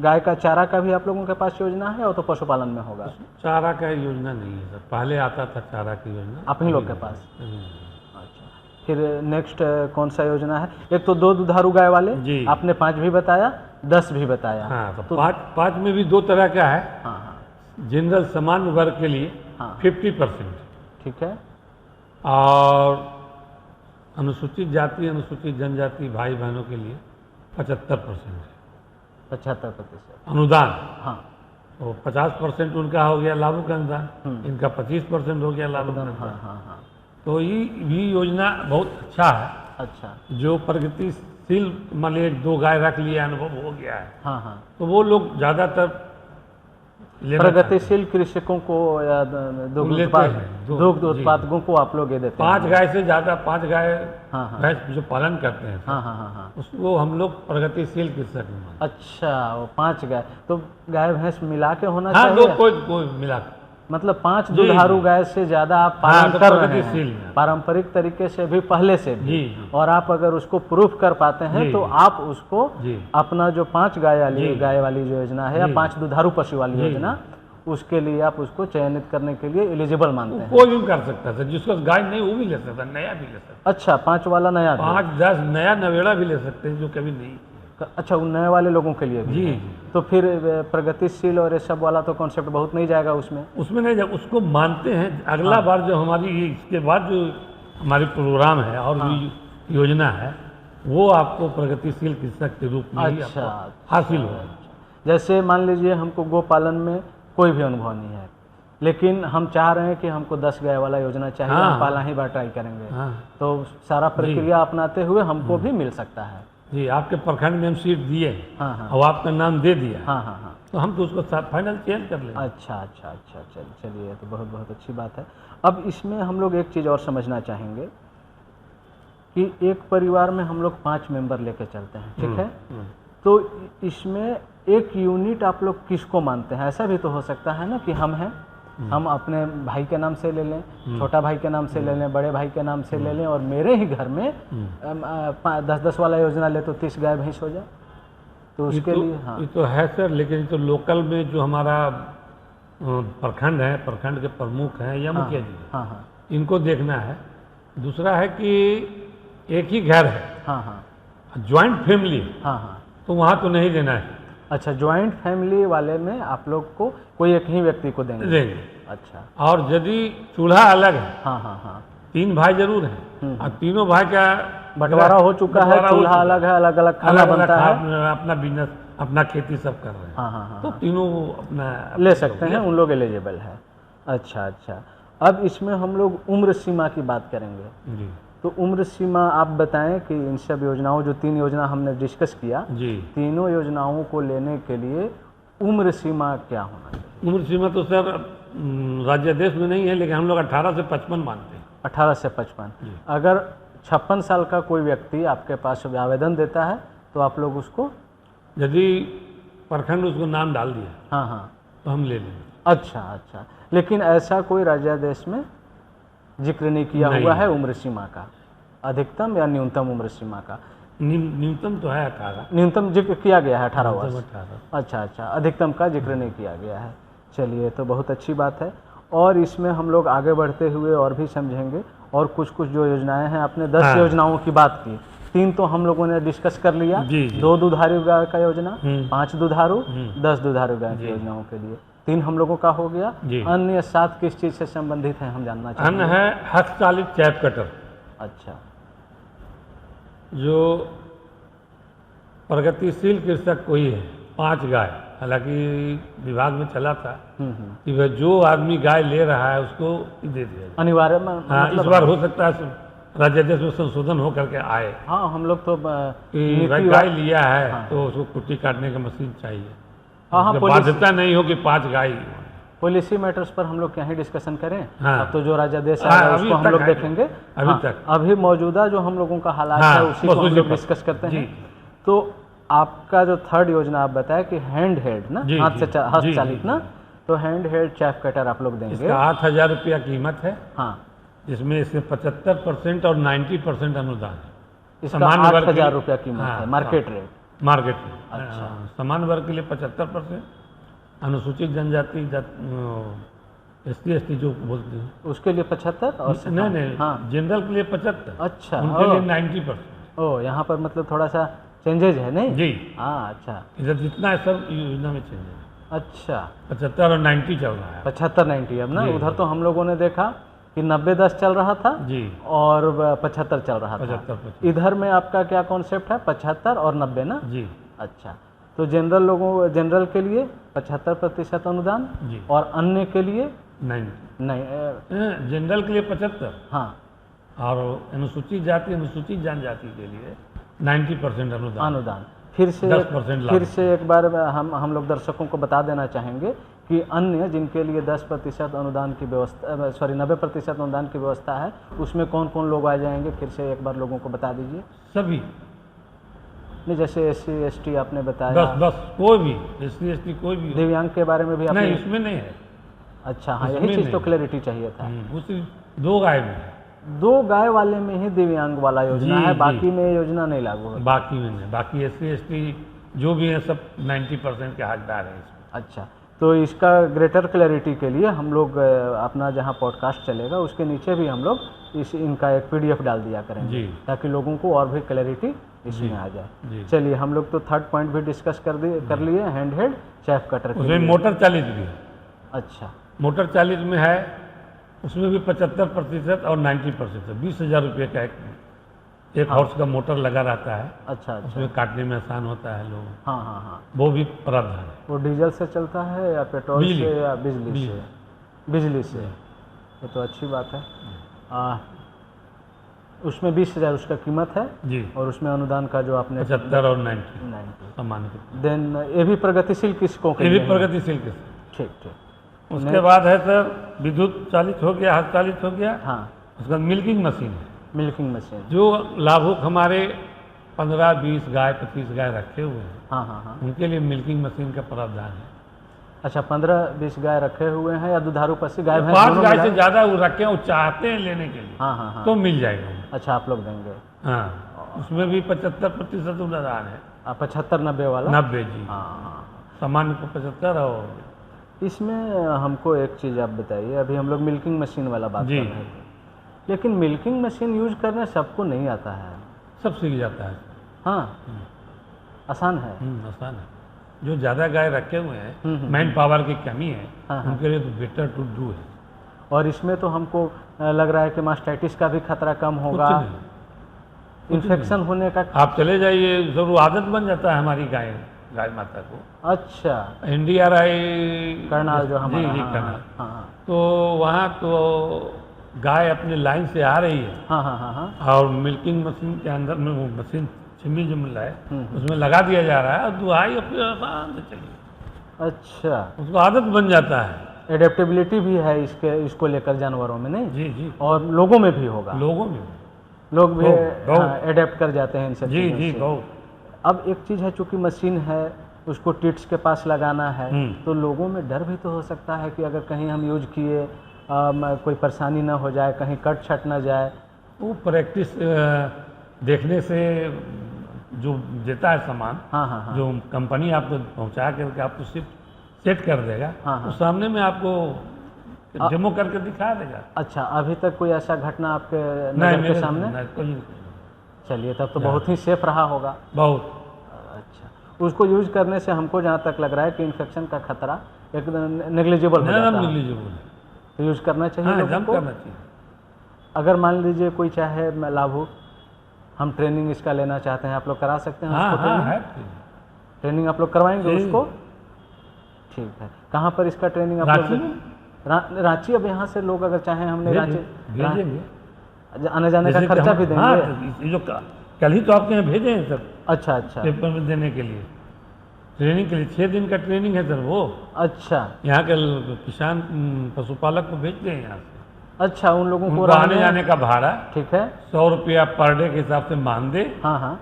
गाय का चारा का भी आप लोगों के पास योजना है, और तो पशुपालन में होगा? चारा का योजना नहीं है सर, पहले आता था चारा की योजना, आप ही लोग के पास? अच्छा, फिर नेक्स्ट कौन सा योजना है? एक तो 2 दुधारू गाय वाले जी, आपने 5 भी बताया, 10 भी बताया। हाँ, तो 5 में भी 2 तरह का है। हाँ, जनरल सामान्य वर्ग के लिए 50%, ठीक है, और अनुसूचित जाति, अनुसूचित जनजाति भाई बहनों के लिए 75%, 75% अनुदान। हाँ, तो 50% उनका हो गया लाभुक अनुदान, इनका 25% हो गया लाभुक अनुदान। हाँ। तो ये भी योजना बहुत अच्छा है। अच्छा, जो प्रगतिशील मान लीजिए 2 गाय रख लिया, अनुभव हो गया है, हाँ, तो वो लोग ज़्यादातर प्रगतिशील कृषकों को या दुग्ध उत्पादकों को आप लोग ये देते हैं? 5 गाय से ज़्यादा, 5 गाय भैंस जो पालन करते हैं, हाँ, उसको हम लोग प्रगतिशील कृषक मानते हैं। अच्छा, वो 5 गाय, तो गाय भैंस मिला के होना चाहिए? हाँ, कोई मिला, मतलब 5 दुधारू गाय से ज़्यादा आप पालन कर रहे हैं, पारंपरिक तरीके से भी, पहले से भी, और आप अगर उसको प्रूफ कर पाते हैं तो आप उसको अपना जो 5 गाय वाली जो योजना है या 5 दुधारू पशु वाली योजना, उसके लिए आप उसको चयनित करने के लिए एलिजिबल मानते हैं? कोई भी कर सकता है, जिसको गाय नहीं वो भी ले सकता है, नया भी ले सकता है। अच्छा, 5 वाला नया, 5-10 नया नवेड़ा भी ले सकते हैं जो कभी नहीं। अच्छा, उन नए वाले लोगों के लिए भी? जी। तो फिर प्रगतिशील और ये सब वाला तो कॉन्सेप्ट बहुत नहीं जाएगा उसमें नहीं जाएगा, उसको मानते हैं। अगला बार जो हमारी इसके बाद जो हमारी प्रोग्राम है और भी योजना है, वो आपको प्रगतिशील कृषक के रूप में हासिल होगा। जैसे मान लीजिए हमको गो पालन में कोई भी अनुभव नहीं है, लेकिन हम चाह रहे हैं कि हमको 10 गाय वाला योजना चाहिए, हम पहला ही बार ट्राई करेंगे, तो सारा प्रक्रिया अपनाते हुए हमको भी मिल सकता है? जी, आपके प्रखंड में हम सीट दिए, और आपका नाम दे दिया, तो हम तो उसको फाइनल चेंज कर लेंगे। अच्छा, चलिए, तो बहुत बहुत अच्छी बात है। अब इसमें हम लोग एक चीज़ और समझना चाहेंगे कि एक परिवार में हम लोग 5 मेंबर लेके चलते हैं, ठीक है, तो इसमें एक यूनिट आप लोग किसको मानते हैं? ऐसा भी तो हो सकता है ना कि हम हैं, हम अपने भाई के नाम से ले लें, छोटा भाई के नाम से ले लें, बड़े भाई के नाम से ले लें, और मेरे ही घर में 10-10 वाला योजना ले तो 30 गाय भैंस हो जाए। तो उसके लिए हाँ, ये तो है सर, लेकिन तो लोकल में जो हमारा प्रखंड है, प्रखंड के प्रमुख हैं या मुखिया जी हैं, हाँ हाँ इनको देखना है। दूसरा है कि एक ही घर है, हाँ हाँ ज्वाइंट फैमिली, हाँ हाँ। तो वहाँ तो नहीं देना है। अच्छा, ज्वाइंट फैमिली वाले में आप लोग को कोई एक ही व्यक्ति को देंगे? देंगे। अच्छा, और यदि चूल्हा अलग है, हाँ हाँ हाँ, 3 भाई जरूर हैं और तीनों भाई का बंटवारा हो चुका है, बंटवारा हो चूल्हा चुका अलग है, अलग अलग खाना अलग अलग बनता है, अपना बिजनेस, अपना खेती सब कर रहे हैं, हाँ हाँ हाँ, तो तीनों अपना ले सकते हैं, उन लोग एलिजिबल है। अच्छा अच्छा, अब इसमें हम लोग उम्र सीमा की बात करेंगे। जी तो उम्र सीमा आप बताएं कि इन सब योजनाओं, जो 3 योजना हमने डिस्कस किया, जी। तीनों योजनाओं को लेने के लिए उम्र सीमा क्या होना चाहिए? उम्र सीमा तो सर राज्य देश में नहीं है, लेकिन हम लोग 18 से 55 मानते हैं। 18 से 55। अगर 56 साल का कोई व्यक्ति आपके पास आवेदन देता है तो आप लोग उसको, यदि प्रखंड उसको नाम डाल दिया हाँ हाँ, तो हम ले लेंगे। अच्छा अच्छा, लेकिन ऐसा कोई राज्यादेश में जिक्र नहीं किया हुआ है उम्र सीमा का, अधिकतम या न्यूनतम उम्र सीमा का? न्यूनतम तो है 18, न्यूनतम जिक्र किया गया है 18 वर्ष। 18। अच्छा अच्छा, अधिकतम का जिक्र नहीं किया गया है। चलिए, तो बहुत अच्छी बात है। और इसमें हम लोग आगे बढ़ते हुए और भी समझेंगे, और कुछ कुछ जो योजनाएं हैं, आपने 10 योजनाओं की बात की, 3 तो हम लोगों ने डिस्कस कर लिया, 2 दुधारू गाय का योजना, 5 दुधारू, 10 दुधारू गाय की योजनाओं के लिए 3 हम लोगों का हो गया। अन्य 7 किस चीज़ से संबंधित हैं, हम जानना चाहेंगे। अन्य है हस्तचालित चैप कटर। अच्छा, जो प्रगतिशील कृषक कोई है, 5 गाय, हालांकि विभाग में चला था कि वह जो आदमी गाय ले रहा है उसको दे दिया जाए। अनिवार्य हाँ, इस बार हो सकता है राज्यादेश में संशोधन हो करके आए। हाँ, हम लोग तो गाय लिया है तो उसको कुट्टी काटने की मशीन चाहिए। हाँ, बाध्यता नहीं हो कि 5 गाय। पॉलिसी मैटर्स पर हम लोग कहीं डिस्कसन करें। हाँ, अब तो जो राज्यादेश है उसको हम लोग देखेंगे। अभी मौजूदा जो हम लोगों का हालात है उसी को हम लोग डिस्कस करते हैं। तो आपका जो 3rd योजना आप बताया कि हैंड हेल्ड ना, हाथ से हस्तचालित ना, तो हैंड हेल्ड चैप कटर आप लोग देंगे। इसका 8,000 रुपया कीमत है। हाँ, जिसमें इसमें 75% और 90% अनुदान है। इसका 8,000 रुपया कीमत है, मार्केट रेट। Market rate. अच्छा, सामान्य वर्ग के लिए 75%, अनुसूचित जनजाति SC/ST जो बोलते हैं उसके लिए 75, और नहीं हाँ, जनरल के लिए 75। अच्छा, उनके लिए 90%। ओ, यहाँ पर मतलब थोड़ा सा चेंजेज है नहीं जी। हाँ, अच्छा, इधर जितना है सब योजना में चेंज है। अच्छा, 75 और 90 चल रहा है। 75-90 अब ना, उधर तो हम लोगों ने देखा कि 90-10 चल रहा था जी, और 75 चल रहा था। 75। इधर में आपका क्या कॉन्सेप्ट है? 75 और 90 ना जी। अच्छा, तो जनरल के लिए 75% अनुदान जी, और अन्य के लिए 90। नहीं, जनरल के लिए 75, हाँ, और अनुसूचित जाति अनुसूचित जनजाति के लिए 90% अनुदान। फिर से 10% एक बार हम लोग दर्शकों को बता देना चाहेंगे कि अन्य जिनके लिए 10% अनुदान की व्यवस्था, 90% अनुदान की व्यवस्था है, उसमें कौन कौन लोग आ जाएंगे? फिर से एक बार लोगों को बता दीजिए। सभी नहीं, जैसे SC/ST आपने बताया, बस कोई भी SC/ST कोई भी। दिव्यांग के बारे में भी आपने? नहीं, उसमें नहीं है। अच्छा, हाँ, यही चीज़ तो क्लैरिटी चाहिए था। उसी 2 गाय में, 2 गाय वाले में ही दिव्यांग वाला योजना है, बाकी में योजना नहीं लागू है। बाकी में नहीं, बाकी SC/ST जो भी है सब 90% के हकदार हैं इसमें। अच्छा, तो इसका ग्रेटर क्लैरिटी के लिए हम लोग अपना जहाँ पॉडकास्ट चलेगा उसके नीचे भी हम लोग इनका एक PDF डाल दिया करेंगे, ताकि लोगों को और भी क्लैरिटी इसमें आ जाए। चलिए, हम लोग तो 3rd पॉइंट भी डिस्कस कर लिए, हैंड हेल्ड चैप कटर के लिए। मोटर चालित भी है। अच्छा, मोटर चालित में है, उसमें भी 75% और 90%। 20,000 रुपये का एक हॉर्स का मोटर लगा रहता है। अच्छा, उसमें काटने में आसान होता है लोग। हाँ, वो भी प्रावधान है। वो डीजल से चलता है या पेट्रोल से या बिजली से? बिजली से। ये तो अच्छी बात है। उसमें 20,000 उसका कीमत है जी, और उसमें अनुदान का जो आपने 75 और 90 सामान्य। देन ये भी प्रगतिशील किसकों के लिए? प्रगतिशील किसको। ठीक। उसके बाद है सर विद्युत चालित हो गया, हाथ चालित हो गया। हाँ, उसका मिल्किंग मशीन है। मिल्किंग मशीन, जो लाभुक हमारे 15-20 गाय 25 गाय रखे हुए हैं, हाँ हाँ हाँ। उनके लिए मिल्किंग मशीन का प्रावधान है। अच्छा, 15-20 गाय रखे हुए हैं या दुधारू पशु गाय भैंस 5 दोनों गाय मिला से है? ज़्यादा वो रखे हैं, वो चाहते हैं लेने के लिए, हाँ हाँ हाँ। तो मिल जाएगा उनको। अच्छा, आप लोग देंगे। हाँ, उसमें भी 75% अनुदान है। 75-90 वाला? 90 जी, हाँ हाँ। सामान्य को 75 और इसमें हमको एक चीज़ आप बताइए, अभी हम लोग मिल्किंग मशीन वाला बात जी। कर रहे थे, लेकिन मिल्किंग मशीन यूज करना सबको नहीं आता है। सब सीख जाता है। हाँ, आसान है। आसान है। जो ज़्यादा गाय रखे हुए हैं, हम्म। मैन पावर की कमी है, हाँ, हाँ। उनके लिए तो बेटर टू डू है। और इसमें तो हमको लग रहा है कि मास्टाइटिस का भी खतरा कम होगा, कुछ नहीं। इन्फेक्शन होने का। आप चले जाइए, जरूर आदत बन जाता है हमारी गाय माता को। अच्छा, NDRI करनाल जो हमारा, जी हाँ, करनाल, हाँ हाँ तो वहाँ तो गाय अपने लाइन से आ रही है हाँ हाँ हाँ हाँ। और मिल्किंग मशीन के अंदर में वो मशीन चिमनी जो मिल रहा है हम्म। उसमें लगा दिया जा रहा है और दुहाई अपने आसान से चलिए, अच्छा, उसको आदत बन जाता है। एडेप्टेबिलिटी भी है इसको लेकर जानवरों में, नहीं? जी जी, और लोगों में भी होगा, लोगों में लोग भी बहुत। एडेप्ट कर जाते हैं इन सब जी चीज़ों जी से। बहुत। अब एक चीज़ है, चूंकि मशीन है, उसको टिट्स के पास लगाना है, तो लोगों में डर भी तो हो सकता है कि अगर कहीं हम यूज किए कोई परेशानी ना हो जाए, कहीं कट छट ना जाए। वो प्रैक्टिस देखने से जो देता है सामान, हाँ हाँ हाँ। जो कंपनी आपको पहुंचा करके आपको सिर्फ सेट कर देगा, हाँ, हाँ। उस सामने में आपको डेमो करके दिखा देगा। अच्छा, अभी तक कोई ऐसा घटना आपके नहीं, नज़र के मेरे सामने? नहीं, कोई चलिए, तब तो बहुत ही सेफ रहा होगा। बहुत। अच्छा, उसको यूज करने से हमको जहाँ तक लग रहा है कि इन्फेक्शन का खतरा एकदम नेग्लिजिबल हो जाता है। नेग्लिजिबल तो यूज करना चाहिए हाँ, लोगों एकदम को। करना चाहिए। अगर मान लीजिए कोई चाहे लाभुक, हम ट्रेनिंग इसका लेना चाहते हैं, आप लोग करा सकते हैं हाँ उसको हाँ ट्रेनिंग? है। ट्रेनिंग आप लोग करवाएंगे जी। उसको? ठीक है। कहाँ पर इसका ट्रेनिंग आप रांची लोग? में। रांची। अब यहाँ से लोग अगर चाहें, हमने रांची भेजेंगे, आने जाने का जैसे कि खर्चा हम- भी देंगे? हाँ, ये जो कल ही तो आपके यहाँ भेजे हैं सर, अच्छा अच्छा पेपर में देने के लिए, ट्रेनिंग के लिए। 6 दिन का ट्रेनिंग है सर वो। अच्छा यहाँ के किसान पशुपालक को भेजते हैं यहाँ से। अच्छा, उन लोगों को उनको आने जाने का भाड़ा ठीक है। 100 रुपया पर डे के हिसाब से मान दे, हाँ हाँ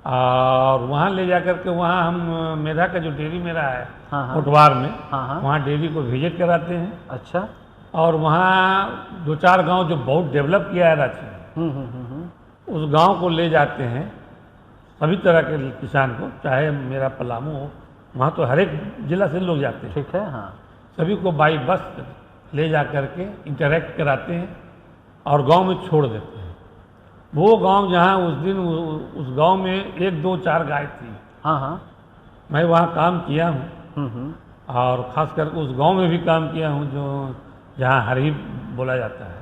और वहाँ ले जा करके वहाँ हम मेधा का जो डेयरी मेरा है हाँ हाँ कोटवार में, हाँ हाँ। वहाँ डेयरी को विजिट कराते हैं। अच्छा। और वहाँ 2-4 गांव जो बहुत डेवलप किया है रांची में, उस गांव को ले जाते हैं सभी तरह के किसान को, चाहे मेरा पलामू हो, वहाँ तो हर एक जिला से लोग जाते हैं। ठीक है। हाँ, सभी को बाई बस ले जा करके इंटरेक्ट कराते हैं और गांव में छोड़ देते हैं। वो गांव जहाँ उस दिन उस गांव में 1, 2, 4 गाय थी, हाँ हाँ। मैं वहाँ काम किया हूँ और ख़ास करके उस गांव में भी काम किया हूँ जो जहाँ हरही बोला जाता है।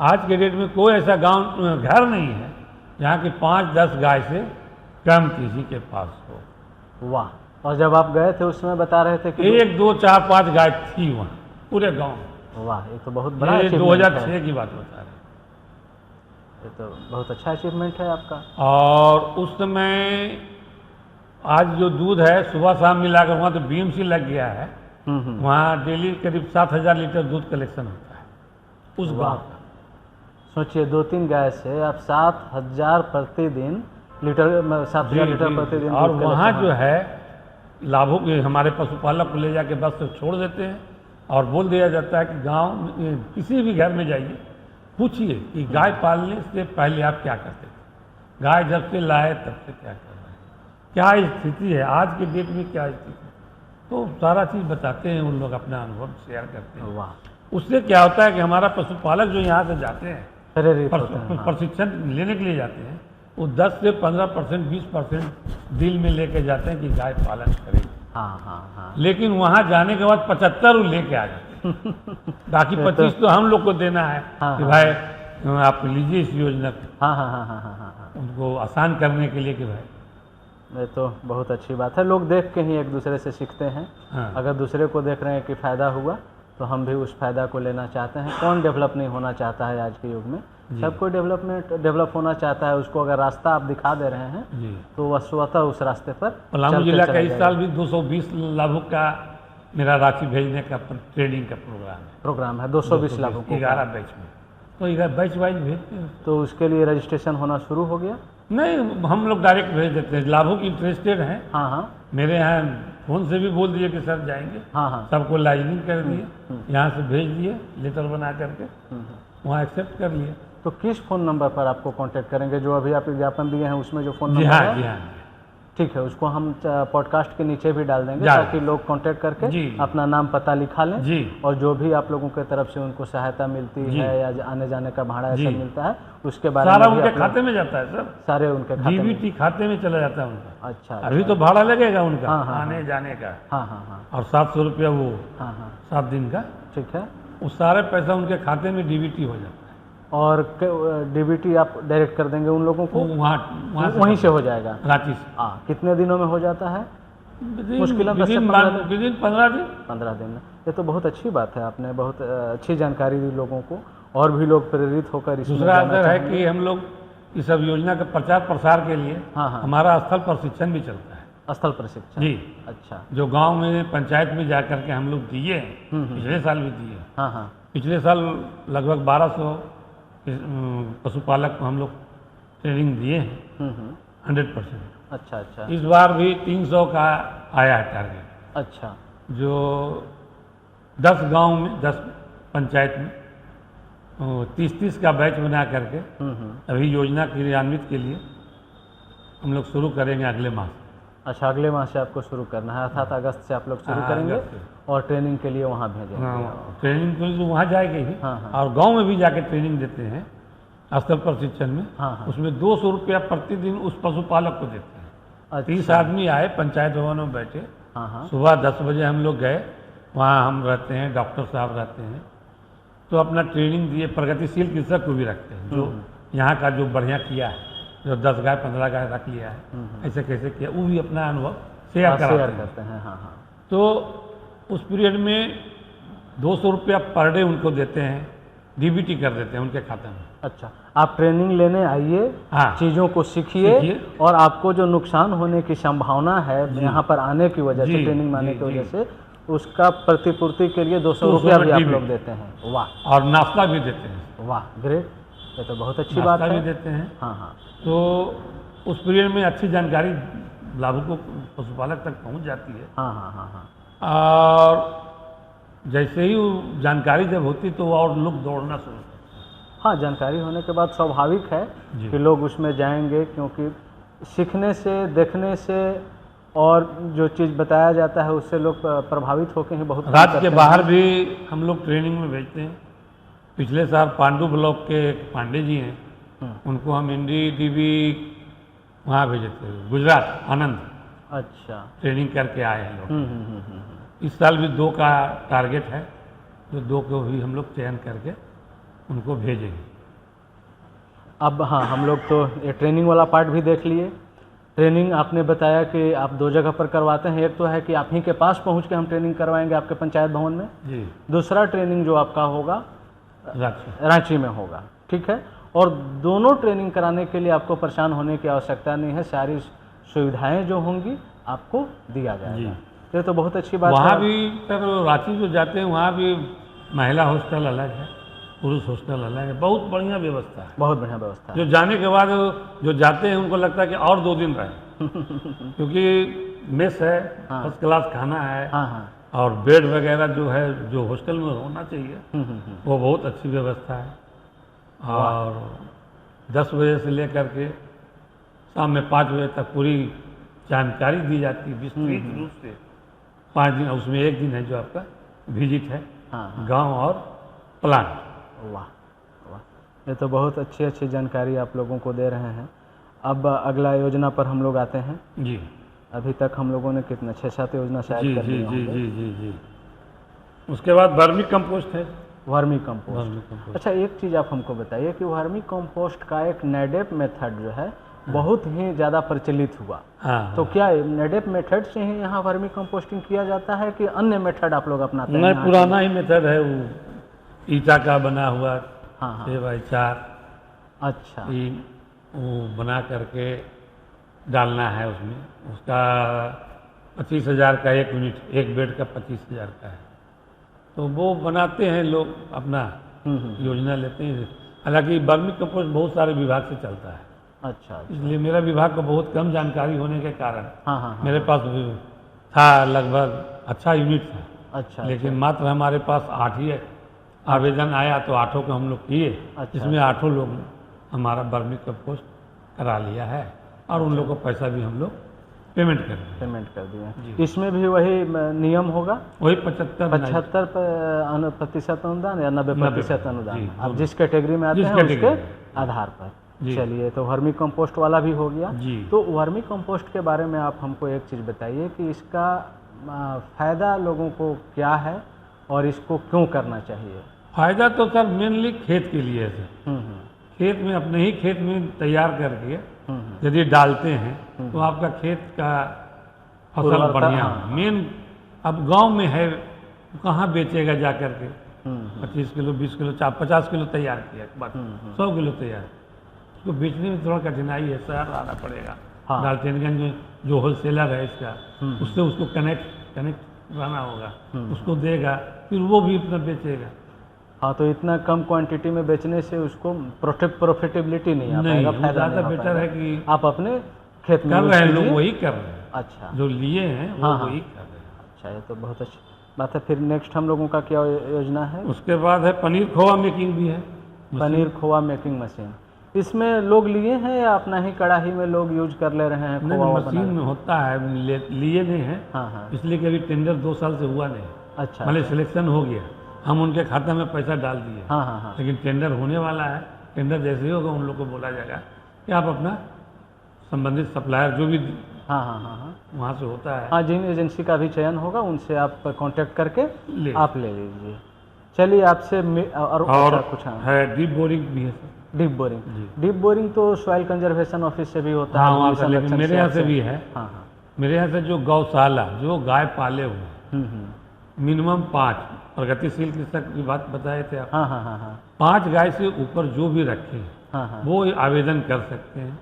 आज के डेट में कोई ऐसा गांव घर नहीं है जहाँ की 5-10 गाय से कम किसी के पास हो। वाह। और जब आप गए थे उसमें बता रहे थे कि 1, 2, 4, 5 गाय थी वहाँ पूरे गांव में। वाह, ये तो बहुत बड़ा ये achievement है। 2006 की बात बता रहे हैं। ये तो बहुत अच्छा अचीवमेंट है आपका। और उस समय आज जो दूध है सुबह शाम मिलाकर वहाँ तो BMC लग गया है, वहाँ डेली करीब 7,000 लीटर दूध कलेक्शन होता है उस गांव का। सोचिए, 2-3 गाय से आप 7,000 प्रतिदिन लीटर, 7,000 लीटर प्रतिदिन और दूध वहाँ कलेक्ट जो है लाभों के हमारे पशुपालक को ले जाके बस से छोड़ देते हैं और बोल दिया जाता है कि गांव में किसी भी घर में जाइए, पूछिए कि गाय पालने से पहले आप क्या करते थे, गाय जब से लाए तब से क्या कर रहे हैं, क्या स्थिति है आज के डेट में, क्या स्थिति है, तो सारा चीज़ बताते हैं उन लोग, अपना अनुभव शेयर करते हैं। वाह। उससे क्या होता है कि हमारा पशुपालक जो यहाँ से जाते हैं प्रेरित होते हैं। हाँ। प्रशिक्षण लेने के लिए जाते हैं, वो 10 से 15%, 20% दिल में लेके जाते हैं कि गाय पालन करें। हाँ हाँ हाँ। लेकिन वहाँ जाने के बाद 75 वो लेके आ जाते हैं। बाकी 25 तो हम लोग को देना है हाँ, कि हाँ। भाई आप लीजिए इस योजना को, हाँ हाँ हाँ हाँ हाँ हाँ। उनको आसान करने के लिए कि भाई। ये तो बहुत अच्छी बात है, लोग देख के ही एक दूसरे से सीखते हैं। हाँ। अगर दूसरे को देख रहे हैं कि फ़ायदा हुआ तो हम भी उस फ़ायदा को लेना चाहते हैं। कौन डेवलप नहीं होना चाहता है आज के युग में? सब कोई डेवलप होना चाहता है। उसको अगर रास्ता आप दिखा दे रहे हैं जी। तो वह स्वतः उस रास्ते पर पलामू चलते जिला का चला इस जाएगा। साल भी 220 लाभुक का मेरा राशि भेजने का ट्रेनिंग का प्रोग्राम है 220 लाभों को। 11 बैच में, तो 11 बैच वाइज भेजते हैं। तो उसके लिए रजिस्ट्रेशन होना शुरू हो गया? नहीं, हम लोग डायरेक्ट भेज देते हैं। लाभुक इंटरेस्टेड हैं, हाँ हाँ मेरे यहाँ फ़ोन से भी बोल दिए कि सर जाएंगे, हाँ हाँ सबको लाइनिंग कर दिए, यहाँ से भेज दिए लेटर बना करके, वहाँ एक्सेप्ट कर लिए। तो किस फ़ोन नंबर पर आपको कांटेक्ट करेंगे? जो अभी आप विज्ञापन दिए हैं उसमें जो फ़ोन जी नंबर हाँ, है? जी हाँ, ठीक है, उसको हम पॉडकास्ट के नीचे भी डाल देंगे डाल ताकि लोग कांटेक्ट करके जी। अपना नाम पता लिखा लें, जी और जो भी आप लोगों की तरफ से उनको सहायता मिलती जी। है या आने जाने का भाड़ा जी। ऐसा मिलता है उसके बारे सारा में भी उनके आप लोग- खाते में जाता है सर, सारे उनके खाते में। डीबीटी खाते में चला जाता है उनका। अच्छा अभी तो भाड़ा लगेगा उनका हाँ, हाँ, आने जाने का, हाँ हाँ हाँ और 700 रुपया वो हाँ हाँ 7 दिन का, ठीक है। वो सारे पैसा उनके खाते में डीबीटी हो जाता है। और डीबीटी आप डायरेक्ट कर देंगे उन लोगों को? वो वहाँ वहीं से हो जाएगा? रांची से कितने दिनों में हो जाता है? मुश्किल 10 से 15 दिन। विदिन 15 दिन। 15 दिन में। ये तो बहुत अच्छी बात है, आपने बहुत अच्छी जानकारी दी लोगों को, और भी लोग प्रेरित होकर इसमें दूसरा जाना अंतर है चाहेंगे। कि हम लोग इस सब योजना के प्रचार प्रसार के लिए हाँ हाँ हमारा स्थल प्रशिक्षण भी चलता है। स्थल प्रशिक्षण? जी, अच्छा। जो गांव में पंचायत में जा करके हम लोग दिए हैं, हम्म। पिछले साल भी दिए हैं। हाँ हाँ पिछले साल लगभग 1200 पशुपालक को हम लोग ट्रेनिंग दिए हैं हम्म। 100%। अच्छा अच्छा इस बार भी 300 का आया है टारगेट, अच्छा। जो 10 गांव में 10 पंचायत में 30-30 का बैच बना करके अभी योजना क्रियान्वित के लिए हम लोग शुरू करेंगे अगले माह से। अच्छा, अगले माह से आपको शुरू करना है, अर्थात अगस्त से आप लोग शुरू हाँ, करेंगे अगस्त से। और ट्रेनिंग के लिए वहाँ भेजेंगे? हाँ, ट्रेनिंग के लिए तो वहाँ जाएंगे ही, हाँ, हाँ। और गांव में भी जाके ट्रेनिंग देते हैं स्थल प्रशिक्षण में। हाँ हाँ उसमें 200 रुपया प्रतिदिन उस पशुपालक को देते हैं। 30 अच्छा। आदमी आए, पंचायत भवन में बैठे, हाँ हाँ सुबह 10 बजे हम लोग गए, वहाँ हम रहते हैं, डॉक्टर साहब रहते हैं, तो अपना ट्रेनिंग दिए। प्रगतिशील कृषक को भी रखते हैं, जो यहाँ का जो बढ़िया किया है, जो 10 गाय 15 गाय रख लिया है, ऐसे कैसे किया, वो भी अपना अनुभव शेयर कराते हैं। करते हैं। हाँ हाँ तो उस पीरियड में 200 रुपया पर डे उनको देते हैं, डीबीटी कर देते हैं उनके खाते में। अच्छा, आप ट्रेनिंग लेने आइए, हाँ, चीज़ों को सीखिए, और आपको जो नुकसान होने की संभावना है यहाँ पर आने की वजह से, जी, ट्रेनिंग में आने जी, की वजह जी। से, उसका प्रतिपूर्ति के लिए 200 रुपया भी आप लोग देते हैं? वाह, और नाश्ता भी देते हैं। वाह, ग्रेट, ये तो बहुत अच्छी बात नाश्ता है। भी देते हैं। हाँ हाँ तो उस पीरियड में अच्छी जानकारी लाभुकों पशुपालक तक पहुंच जाती है, हाँ हाँ हाँ हाँ और जैसे ही वो जानकारी जब होती तो और लोग दौड़ना शुरू करते हैं। हाँ, जानकारी होने के बाद स्वाभाविक है जी। कि लोग उसमें जाएंगे, क्योंकि सीखने से, देखने से, और जो चीज़ बताया जाता है उससे लोग प्रभावित होकर ही बहुत काम राज्य के करते हैं। बाहर भी हम लोग ट्रेनिंग में भेजते हैं। पिछले साल पांडु ब्लॉक के एक पांडे जी हैं, उनको हम NDDB वहाँ भेजे थे, गुजरात, आनंद। अच्छा। ट्रेनिंग करके आए हैं लोग। हम्म। इस साल भी 2 का टारगेट है, जो 2 को भी हम लोग चयन करके उनको भेजेंगे। अब हाँ, हम लोग तो ये ट्रेनिंग वाला पार्ट भी देख लिए। ट्रेनिंग आपने बताया कि आप 2 जगह पर करवाते हैं, एक तो है कि आप ही के पास पहुंच के हम ट्रेनिंग करवाएंगे आपके पंचायत भवन में, जी, दूसरा ट्रेनिंग जो आपका होगा रांची। रांची में होगा, ठीक है। और दोनों ट्रेनिंग कराने के लिए आपको परेशान होने की आवश्यकता नहीं है, सारी सुविधाएं जो होंगी आपको दिया जी। जाएगा। ये तो बहुत अच्छी बात वहाँ है। भी सर रांची जो जाते हैं वहाँ भी महिला हॉस्टल अलग है, पुरुष हॉस्टल अलग है, बहुत बढ़िया व्यवस्था है। बहुत बढ़िया व्यवस्था है। जो जाने के बाद जो जाते हैं उनको लगता है कि और 2 दिन रहे, क्योंकि मेस है, हाँ। फर्स्ट क्लास खाना है, हाँ हाँ और बेड वगैरह जो है, जो हॉस्टल में होना चाहिए, वो बहुत अच्छी व्यवस्था है। और 10 बजे से लेकर के शाम में 5 बजे तक पूरी जानकारी दी जाती है विस्तृत रूप से। 5 दिन, उसमें 1 दिन है जो आपका विजिट है, हाँ। गांव और प्लांट। वाह वाह, ये तो बहुत अच्छी अच्छी जानकारी आप लोगों को दे रहे हैं। अब अगला योजना पर हम लोग आते हैं। जी अभी तक हम लोगों ने कितना 6-7 योजना जी शायद कर जी लिए जी होंगे। जी जी जी उसके बाद वर्मी कंपोस्ट है। Vermi compost. वर्मी कंपोस्ट, अच्छा, एक चीज़ आप हमको बताइए कि वर्मी कंपोस्ट का एक नेडेप मेथड जो है बहुत ही ज़्यादा प्रचलित हुआ, हाँ। तो क्या नेडेप मेथड से ही यहाँ वर्मी कंपोस्टिंग किया जाता है कि अन्य मेथड आप लोग अपनाते हैं? नहीं, यहाँ पुराना ही मेथड है, वो ईटा का बना हुआ हाँ हाँ 6x4 अच्छा वो बना करके डालना है उसमें। उसका 25,000 का 1 यूनिट, एक बेड का 25,000 का है, तो वो बनाते हैं लोग, अपना योजना लेते हैं। हालांकि वर्मी कंपोस्ट बहुत सारे विभाग से चलता है, अच्छा अच्छा। इसलिए मेरा विभाग को बहुत कम जानकारी होने के कारण हाँ हाँ हाँ। मेरे पास था लगभग अच्छा यूनिट था, अच्छा लेकिन मात्र हमारे पास 8 ही आवेदन आया, तो 8 को हम लोग किए। अच्छा। इसमें 8 लोग हमारा वर्मी कंपोस्ट करा लिया है और उन लोग को पैसा भी हम लोग पेमेंट कर दिए। पेमेंट कर दिए। इसमें भी वही नियम होगा, वही 75 प्रतिशत अनुदान या 90% अनुदान, जी, आप जिस कैटेगरी में आते जिस हैं कैटेगरी उसके में। आधार पर। जी। चलिए, तो वर्मी कंपोस्ट वाला भी हो गया। जी। तो वर्मी कंपोस्ट के बारे में आप हमको एक चीज़ बताइए कि इसका फ़ायदा लोगों को क्या है और इसको क्यों करना चाहिए? फायदा तो सर मेनली खेत के लिए है सर। खेत में अपने ही खेत में तैयार करके यदि डालते हैं तो आपका खेत का फसल उर्वरता, बढ़िया हाँ। मेन अब गांव में है, कहाँ बेचेगा जा करके? 25 किलो 20 किलो 50 किलो तैयार किया, बस 100 किलो तैयार, उसको बेचने में थोड़ा कठिनाई है, शहर आना पड़ेगा। हाँ। डाल्टनगंज जो होलसेलर है इसका, उससे उसको कनेक्ट रहना होगा, उसको देगा, फिर वो भी अपना बेचेगा। हाँ, तो इतना कम क्वांटिटी में बेचने से उसको प्रॉफिटेबिलिटी नहीं आ पाएगा, फायदा ज़्यादा नहीं आ बेटर पाएगा। है कि आप अपने खेत में कर यूज़ रहे हैं लोग, कीजिए। वही कर रहे हैं, अच्छा जो लिए हैं वो हाँ, हाँ। वही कर रहे हैं। अच्छा, ये तो बहुत अच्छी बात है। फिर नेक्स्ट हम लोगों का क्या योजना है? उसके बाद है पनीर खोआ मेकिंग भी है। पनीर खोआ मेकिंग मशीन। इसमें लोग लिए हैं या अपना ही कढ़ाई में लोग यूज कर ले रहे हैं? नहीं, खोआ मशीन में होता है, लिए नहीं है, हाँ हाँ। इसलिए कि अभी टेंडर 2 साल से हुआ नहीं। अच्छा मतलब सिलेक्शन हो गया, हम उनके खाता में पैसा डाल दिए, हाँ हाँ हाँ। लेकिन टेंडर होने वाला है। टेंडर जैसे ही होगा उन लोग को बोला जाएगा कि आप अपना संबंधित सप्लायर जो भी हाँ हाँ हाँ हाँ वहाँ से होता है, हाँ, जिन एजेंसी का भी चयन होगा उनसे आप कांटेक्ट करके ले। आप ले लीजिए। चलिए, आपसे और और अच्छा कुछ? हाँ, है डीप बोरिंग भी है sir. Deep boring. Deep boring तो सॉइल कंजर्वेशन ऑफिस से भी होता हाँ है, वहाँ भूमि से, लेकिन संरक्षण मेरे से यहाँ से आपसे- भी है। हाँ हाँ। मेरे यहाँ से जो गौशाला जो गाय पाले हुए मिनिमम 5 प्रगतिशील कृषक की बात बताए थे आप, हाँ हाँ हाँ हाँ 5 गाय से ऊपर जो भी रखे हैं हाँ हाँ। वो आवेदन कर सकते हैं।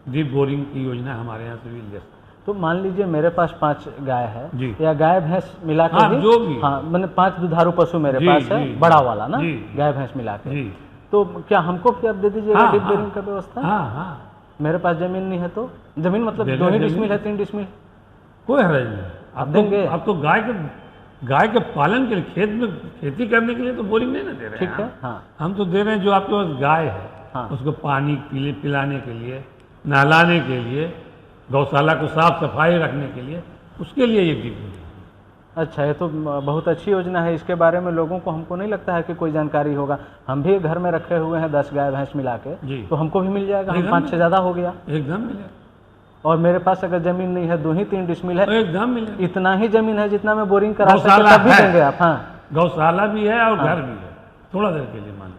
डीप बोरिंग की योजना हमारे यहाँ से भी ले सकते तो मान लीजिए मेरे पास 5 गाय है जी। या गाय भैंस मिला के हाँ, भी, जो भी। हाँ, मैंने 5 दुधारू पशु मेरे जी, पास है, जी, बड़ा वाला ना, जी। गाय भैंस मिला के। जी। तो क्या हमको क्या दे दीजिएगा हाँ, डीप हाँ। बोरिंग का व्यवस्था? हाँ हाँ, मेरे पास जमीन नहीं है तो? जमीन मतलब देना 2 ही जमीन। डिसमिल है, 3 डिसमिल? कोई हर्ज नहीं। आप देंगे? तो, आप तो गाय के पालन के लिए, खेत में खेती करने के लिए तो बोरिंग नहीं ना दे रहे ठीक हैं है। हम। हाँ हम तो दे रहे हैं जो आपके पास गाय है, हाँ। उसको पानी पिलाने के लिए, नहलाने के लिए, गौशाला को साफ सफाई रखने के लिए, उसके लिए ये डीप बोरिंग। अच्छा, ये तो बहुत अच्छी योजना है। इसके बारे में लोगों को, हमको नहीं लगता है कि कोई जानकारी होगा। हम भी घर में रखे हुए हैं 10 गाय भैंस मिला के, जी। तो हमको भी मिल जाएगा। हम एकदम 5-6 ज़्यादा हो गया। एकदम मिलेगा, और मेरे पास अगर जमीन नहीं है, 2 ही 3 डिसमिल है, एकदम मिलेगा। इतना ही जमीन है जितना मैं बोरिंग करा सकता, गौशाला तब भी है। देंगे आप? हाँ, गौशाला भी है और घर भी है, थोड़ा देर के लिए मान लो,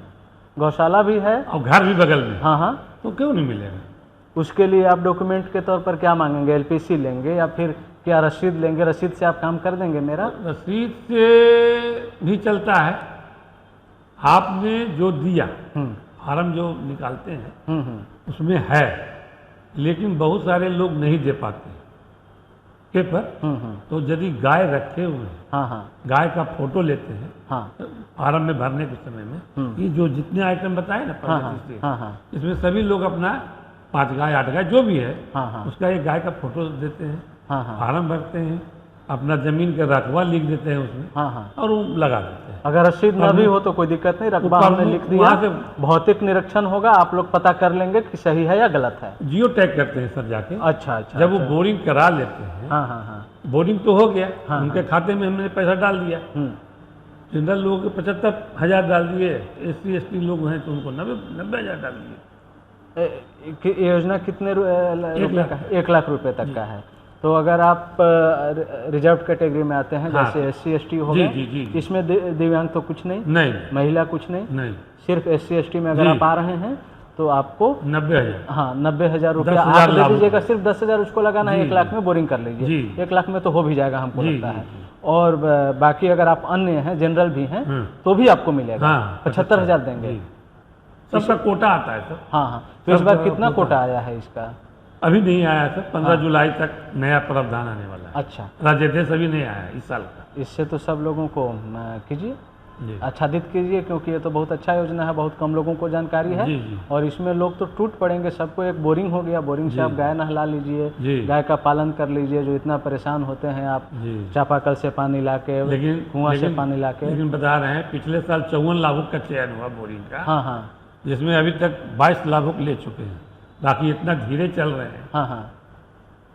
गौशाला भी है और घर भी बगल में, हाँ हाँ। तो क्यों नहीं मिलेगा? उसके लिए आप डॉक्यूमेंट के तौर पर क्या मांगेंगे? एलपीसी लेंगे या फिर क्या रसीद लेंगे? रसीद से आप काम कर देंगे मेरा? रसीद से भी चलता है। आपने जो दिया, फार्म जो निकालते हैं उसमें है, लेकिन बहुत सारे लोग नहीं दे पाते पेपर। तो यदि गाय रखे हुए हैं, हाँ हाँ गाय का फोटो लेते हैं हाँ फार्म में भरने के समय में, ये जो जितने आइटम बताए ना हाँ प्रगति से, हाँ हाँ इसमें सभी लोग अपना 5 गाय 8 गाय जो भी है हाँ हाँ उसका एक गाय का फोटो देते हैं, हाँ हाँ फार्म भरते हैं, अपना जमीन का रकबा लिख देते हैं उसमें हाँ हाँ। और वो लगा देते हैं। अगर रसीद न भी हो तो कोई दिक्कत नहीं, रकबा हमने लिख दिया, वहाँ से भौतिक निरीक्षण होगा, आप लोग पता कर लेंगे कि सही है या गलत है। जियो टैग करते हैं सर जाके। अच्छा अच्छा। जब वो बोरिंग करा लेते हैं, हाँ हाँ हाँ बोरिंग तो हो गया, हाँ, उनके खाते में हमने पैसा डाल दिया। जनरल लोगों के 75,000 डाल दिए, SC ST लोग हैं तो उनको 90,000 डाल दिए। ये योजना कितने रुपए लाख का है? 1 लाख रुपए तक का है। तो अगर आप रिजर्व कैटेगरी में आते हैं, हाँ। जैसे SC ST हो जी, गए, जी, जी, जी। इसमें दिव्यांग तो कुछ नहीं, नहीं महिला कुछ नहीं, नहीं, सिर्फ SC ST में अगर जी। आप आ रहे हैं तो आपको 90,000। हाँ 90,000 रुपया 10,000 आप दे लाभ दीजिएगा। होगा। सिर्फ 10,000 उसको लगाना है, जी, 1 लाख जी। में बोरिंग कर लीजिए। जी। 1 लाख में तो हो भी जाएगा हमको जी, लगता जी, है। जी। और बाकी अगर आप अन्य हैं, जनरल भी हैं, तो भी आपको मिलेगा। हाँ, 75,000 देंगे। जी। सबका कोटा आता है सर। हाँ हाँ। तो इस बार सबका कितना कोटा कोटा आया है इसका? अभी नहीं आया सर, 15 जुलाई तक नया प्रावधान आने वाला है। अच्छा, राजेश अभी नहीं आया इस साल का। इससे तो सब लोगों को कीजिए, जी। आच्छादित कीजिए, क्योंकि ये तो बहुत अच्छा योजना है, बहुत कम लोगों को जानकारी है। जी, जी। और इसमें लोग तो टूट पड़ेंगे। सबको एक बोरिंग हो गया, बोरिंग से जी, आप गाय नहला लीजिए, जी। गाय का पालन कर लीजिए, जो इतना परेशान होते हैं आप जी। चापाकल से पानी लाके, लेकिन कुआं से पानी लाके। लेकिन बता रहे हैं पिछले साल 54 लाभुक का चयन हुआ बोरिंग का, हाँ हाँ जिसमें अभी तक 22 लाभुक ले चुके हैं। बाकी इतना धीरे चल रहे हैं, हाँ हाँ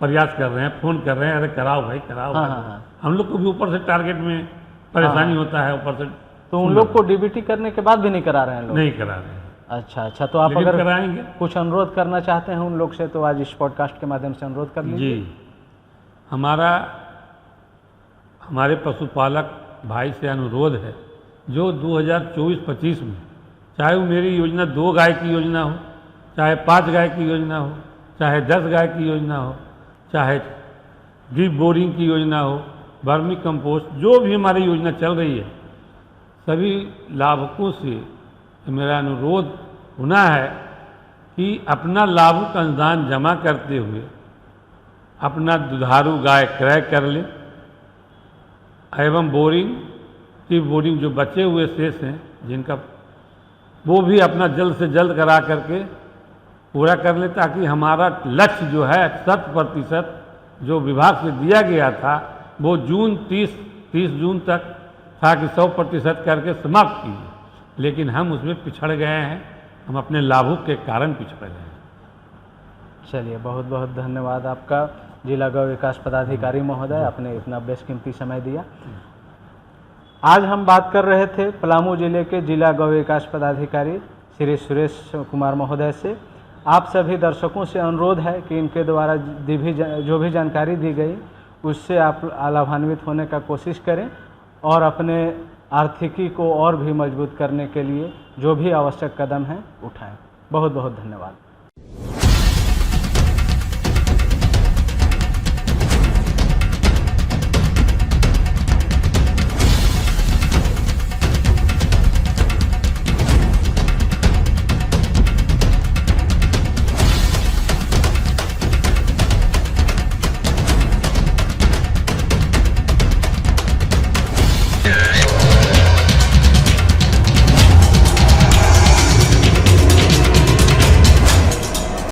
प्रयास कर रहे हैं, फोन कर रहे हैं, अरे कराओ भाई कराओ हाँ भाई। हाँ हाँ। हम लोग को भी ऊपर से टारगेट में परेशानी होता है, ऊपर से तो उन लोग को डीबीटी करने के बाद भी नहीं करा रहे हैं लोग? नहीं करा रहे हैं। अच्छा अच्छा, तो आप लेकिन अगर कराएंगे। कुछ अनुरोध करना चाहते हैं उन लोग से तो आज इस पॉडकास्ट के माध्यम से अनुरोध कर लीजिए। जी, हमारे पशुपालक भाई से अनुरोध है, जो 2024-25 में, चाहे वो मेरी योजना 2 गाय की योजना हो, चाहे 5 गाय की योजना हो, चाहे 10 गाय की योजना हो, चाहे ड्रिप बोरिंग की योजना हो, वर्मी कंपोस्ट, जो भी हमारी योजना चल रही है, सभी लाभुकों से मेरा अनुरोध होना है कि अपना लाभुक अनुदान जमा करते हुए अपना दुधारू गाय क्रय कर लें, एवं ड्रिप बोरिंग जो बचे हुए शेष हैं जिनका, वो भी अपना जल्द से जल्द करा करके पूरा कर ले, ताकि हमारा लक्ष्य जो है 100% जो विभाग से दिया गया था वो 30 जून तक था कि 100% करके समाप्त कीजिए, लेकिन हम उसमें पिछड़ गए हैं। हम अपने लाभुक के कारण पिछड़ गए हैं। चलिए, बहुत बहुत धन्यवाद आपका जिला गौ विकास पदाधिकारी महोदय, आपने इतना बेशकीमती समय दिया। आज हम बात कर रहे थे पलामू जिले के जिला गौ विकास पदाधिकारी श्री सुरेश कुमार महोदय से। आप सभी दर्शकों से अनुरोध है कि इनके द्वारा जो भी जानकारी दी गई उससे आप लाभान्वित होने का कोशिश करें और अपने आर्थिकी को और भी मजबूत करने के लिए जो भी आवश्यक कदम हैं उठाएं। बहुत बहुत धन्यवाद।